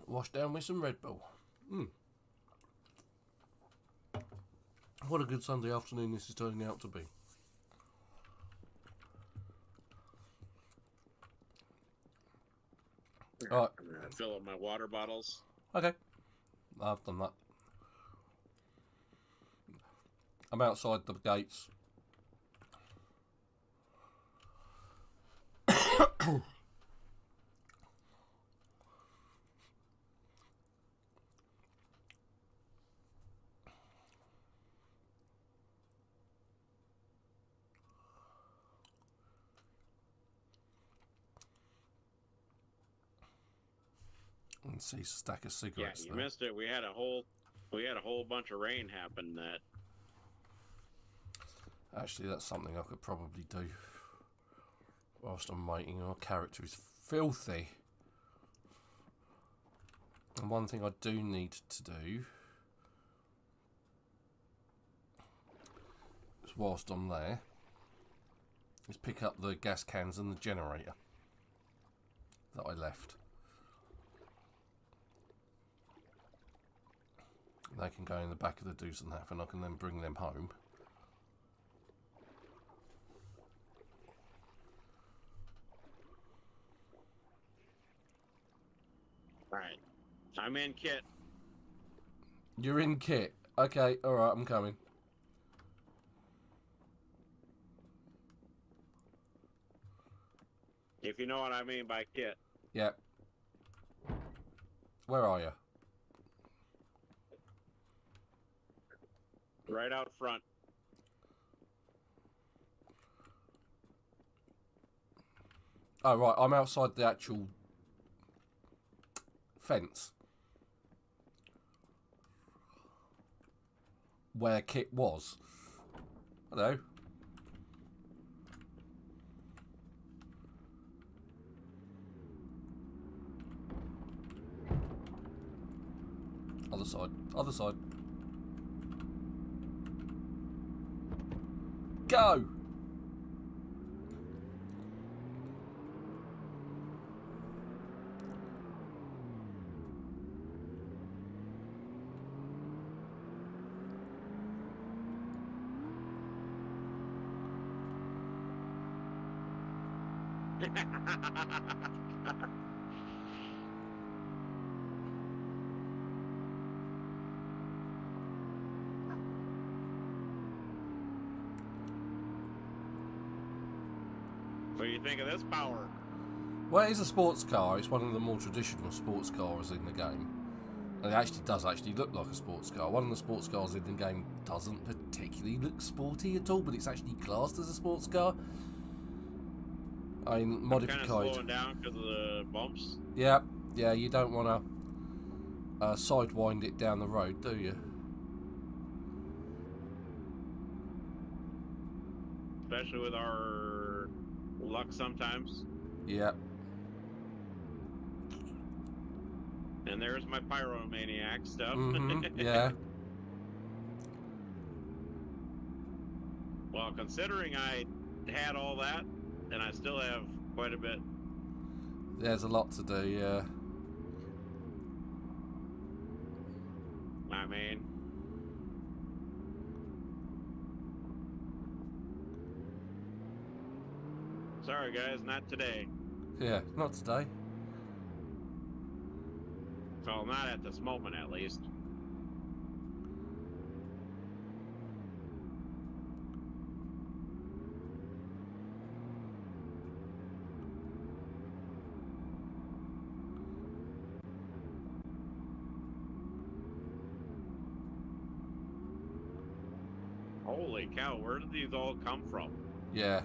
S1: Wash down with some Red Bull. What a good Sunday afternoon this is turning out to be. Alright.
S2: I'm going to fill up my water bottles.
S1: Okay. I've done that. I'm outside the gates. And see a stack of cigarettes.
S2: Yeah, you missed it. We had a whole bunch of rain happen that.
S1: Actually, that's something I could probably do whilst I'm waiting. Our character is filthy. And one thing I do need to do is, whilst I'm there, is pick up the gas cans and the generator that I left. They can go in the back of the deuce and half, and I can then bring them home.
S2: Alright. I'm in kit.
S1: You're in kit. Okay, alright, I'm coming.
S2: If you know what I mean by kit.
S1: Yep. Where are you?
S2: Right out front.
S1: Oh, right, I'm outside the actual fence. Where Kit was. Hello. Other side. Other side. Go!
S2: What do you think of this power?
S1: Well, it is a sports car. It's one of the more traditional sports cars in the game. And it actually does look like a sports car. One of the sports cars in the game doesn't particularly look sporty at all, but it's actually classed as a sports car. I mean, modified.
S2: Kind of slowing down because of the bumps.
S1: Yeah, yeah. You don't want to sidewind it down the road, do you?
S2: Especially with our luck sometimes.
S1: Yeah.
S2: And there's my pyromaniac stuff.
S1: Yeah.
S2: Well, considering I had all that, and I still have quite a bit.
S1: There's a lot to do, yeah.
S2: I mean, sorry guys, not today.
S1: Yeah, not today.
S2: Well, not at this moment, at least. Holy cow, where did these all come from?
S1: Yeah.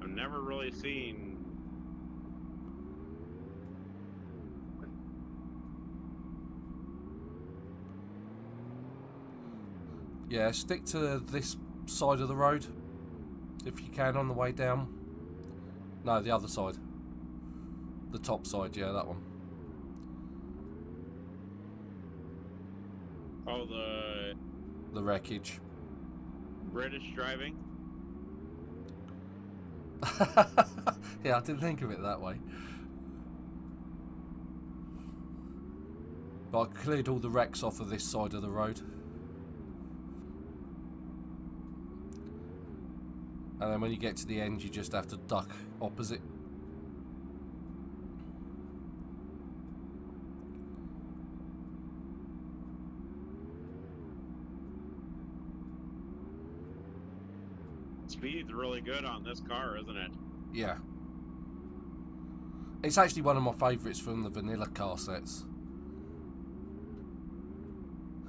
S2: I've never really seen...
S1: Yeah, stick to this side of the road. If you can, on the way down. No, the other side. The top side, yeah, that one.
S2: Oh,
S1: The wreckage.
S2: British driving?
S1: Yeah, I didn't think of it that way. But I cleared all the wrecks off of this side of the road. And then when you get to the end, you just have to duck opposite.
S2: Speed's really good on this car, isn't it?
S1: Yeah. It's actually one of my favourites from the vanilla car sets.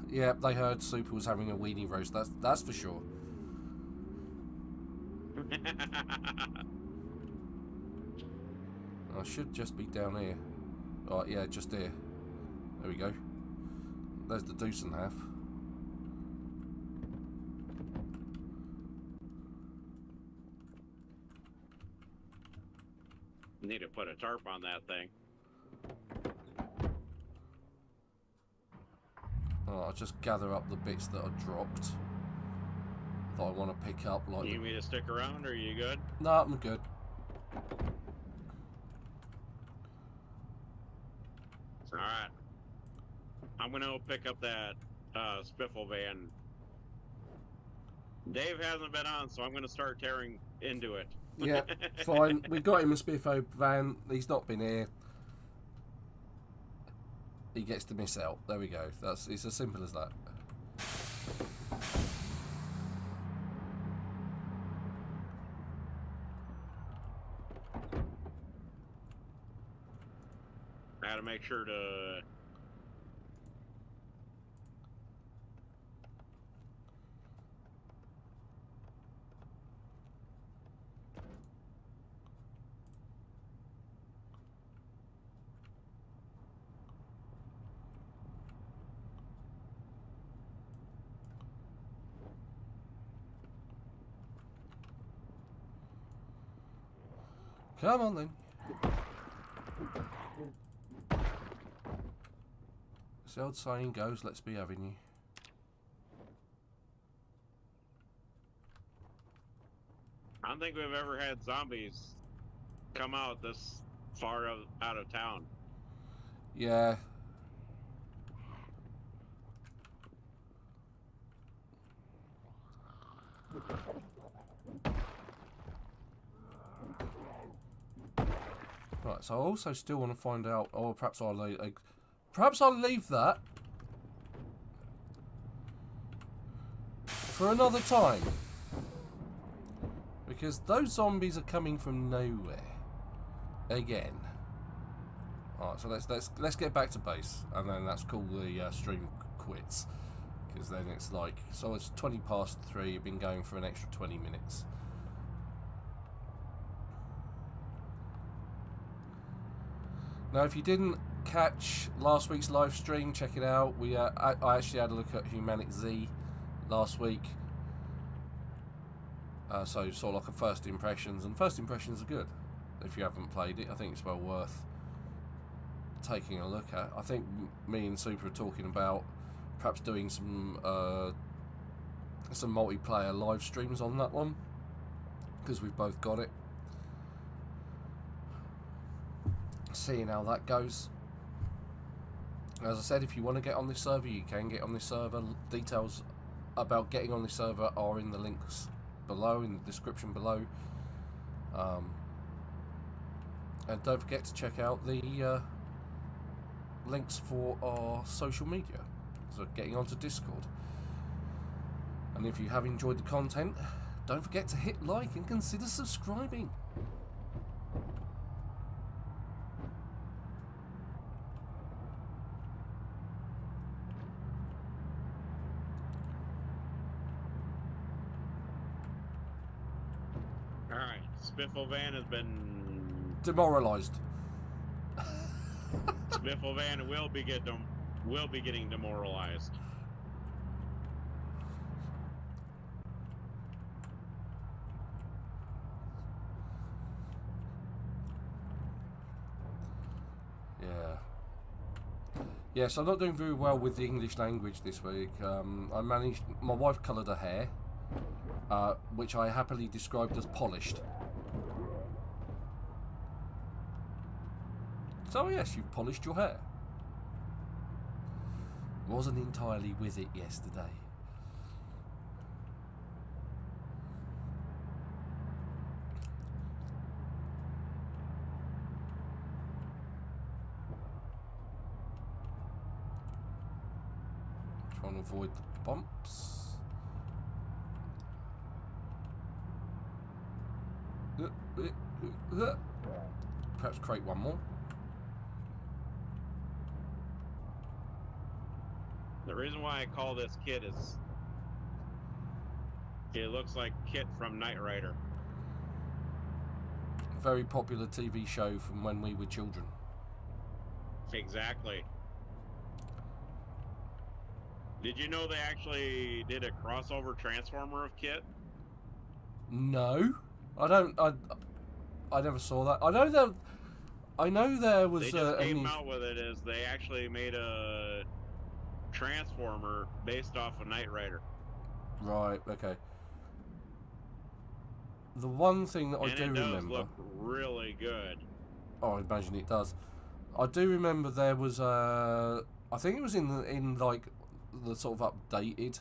S1: Yeah, they heard Super was having a weenie roast, that's for sure. I should just be down here. Right, yeah, just here. There we go. There's the deuce and half.
S2: Need to put a tarp on that thing.
S1: Oh, I'll just gather up the bits that are dropped that I want to pick up. Like,
S2: You need me to stick around, or are you good?
S1: no, I'm good.
S2: Alright. I'm gonna go pick up that Spiffle van. Dave hasn't been on, so I'm gonna start tearing into it.
S1: Yeah, fine. We got him a Spiffo van. He's not been here. He gets to miss out. There we go. It's as simple as that.
S2: got to make sure to.
S1: Come on then. As the old saying goes, let's be having you.
S2: I don't think we've ever had zombies come out this far out of town.
S1: Yeah. Right, so I also still want to find out, or perhaps I'll leave that for another time, because those zombies are coming from nowhere again. Alright, so let's get back to base, and then let's call the stream quits, because then it's like, so it's 20 past 3. You've been going for an extra 20 minutes. Now, if you didn't catch last week's live stream, check it out. I actually had a look at Humanic Z last week. So sort of like a first impressions, and first impressions are good. If you haven't played it, I think it's well worth taking a look at. I think me and Super are talking about perhaps doing some multiplayer live streams on that one, because we've both got it. Seeing how that goes. As I said, if you want to get on this server, you can get on this server. Details about getting on this server are in the links below, in the description below. And don't forget to check out the links for our social media, so getting onto Discord. And if you have enjoyed the content, don't forget to hit like and consider subscribing.
S2: Alright, Spiffle Van has been...
S1: Demoralised.
S2: Spiffle Van will be getting demoralized.
S1: Yeah, so I'm not doing very well with the English language this week. My wife coloured her hair, which I happily described as polished. So yes, you've polished your hair. Wasn't entirely with it yesterday. Trying to avoid the bumps. Perhaps create one more.
S2: The reason why I call this Kit is it looks like Kit from Knight Rider.
S1: Very popular TV show from when we were children.
S2: Exactly. Did you know they actually did a crossover transformer of Kit?
S1: No, I don't. I never saw that. I know there was.
S2: They just came out with it as they actually made a transformer based off of Knight Rider.
S1: Right. Okay. The one thing that I do remember.
S2: It does look really good.
S1: Oh, I imagine it does. I do remember there was I think it was in like the sort of updated,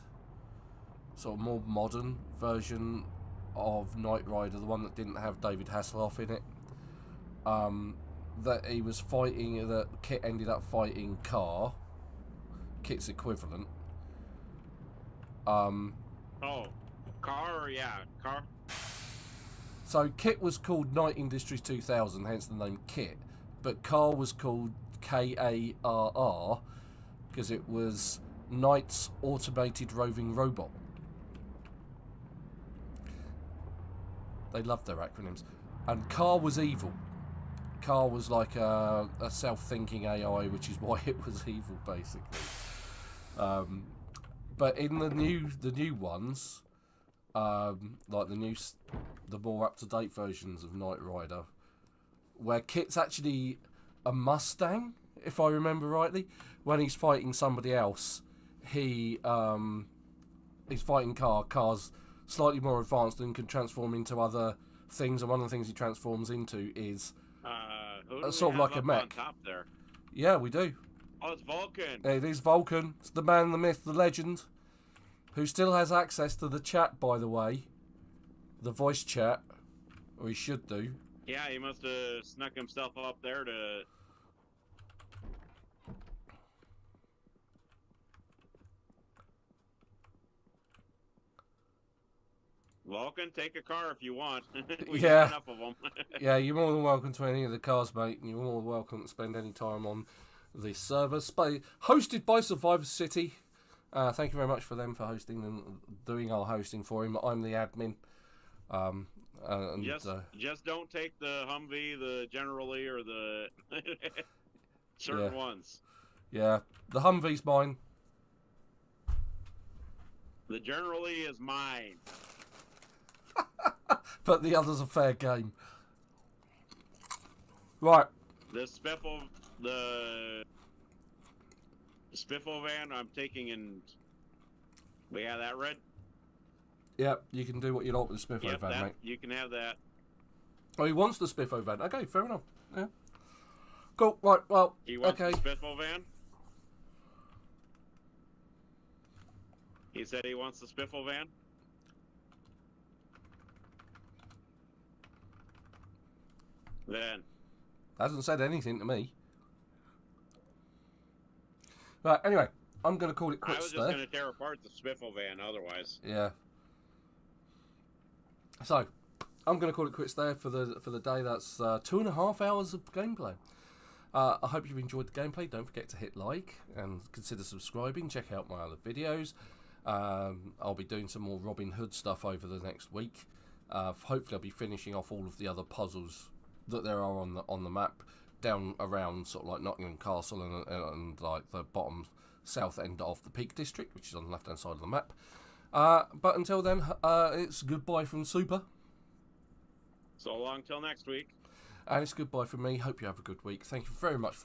S1: sort of more modern version of Knight Rider, the one that didn't have David Hasselhoff in it. That he was fighting. That Kit ended up fighting Car, Kit's equivalent.
S2: Oh, Car, yeah, Car.
S1: So Kit was called Knight Industries 2000, hence the name Kit. But Car was called KARR because it was Knight's Automated Roving Robot. They loved their acronyms. And CAR was evil. CAR was like a self-thinking AI, which is why it was evil, basically. But in the new ones, like the more up-to-date versions of Knight Rider, where Kit's actually a Mustang, if I remember rightly, when he's fighting somebody else, he's fighting Car's slightly more advanced and can transform into other things, and one of the things he transforms into is sort of like a mech.
S2: On top there?
S1: Yeah, we do.
S2: Oh, it's Vulcan.
S1: It is Vulcan. It's the man, the myth, the legend, who still has access to the chat, by the way. The voice chat. Or he should do.
S2: Yeah, he must have snuck himself up there to... Vulcan, take a car if you want. We got enough of them.
S1: Yeah, you're more than welcome to any of the cars, mate, and you're more than welcome to spend any time on the server. Hosted by SurvivorCity. Thank you very much for them for hosting and doing our hosting for him. I'm the admin.
S2: Just don't take the Humvee, the Generally, or the certain ones.
S1: Yeah, the Humvee's mine.
S2: The Generally is mine.
S1: But the others are fair game. Right.
S2: The Spiffle van I'm taking in... We have that red?
S1: Yeah, you can do what you like with the Spiffo van, mate.
S2: You can have that.
S1: Oh, he wants the Spiffo van. Okay, fair enough. Yeah. Cool. Right, well,
S2: he wants the Spiffle van? He said he wants the Spiffle van? Then.
S1: Hasn't said anything to me. Right, anyway, I'm going to call it quits.
S2: I was just going to tear apart the Spiffle van otherwise.
S1: Yeah. So, I'm going to call it quits there for the day. That's 2.5 hours of gameplay. I hope you've enjoyed the gameplay. Don't forget to hit like and consider subscribing. Check out my other videos. I'll be doing some more Robin Hood stuff over the next week. Hopefully I'll be finishing off all of the other puzzles that there are on the map down around sort of like Nottingham Castle and like the bottom south end of the Peak District, which is on the left hand side of the map. But until then, it's goodbye from Super.
S2: So long till next week.
S1: And it's goodbye from me. Hope you have a good week. Thank you very much for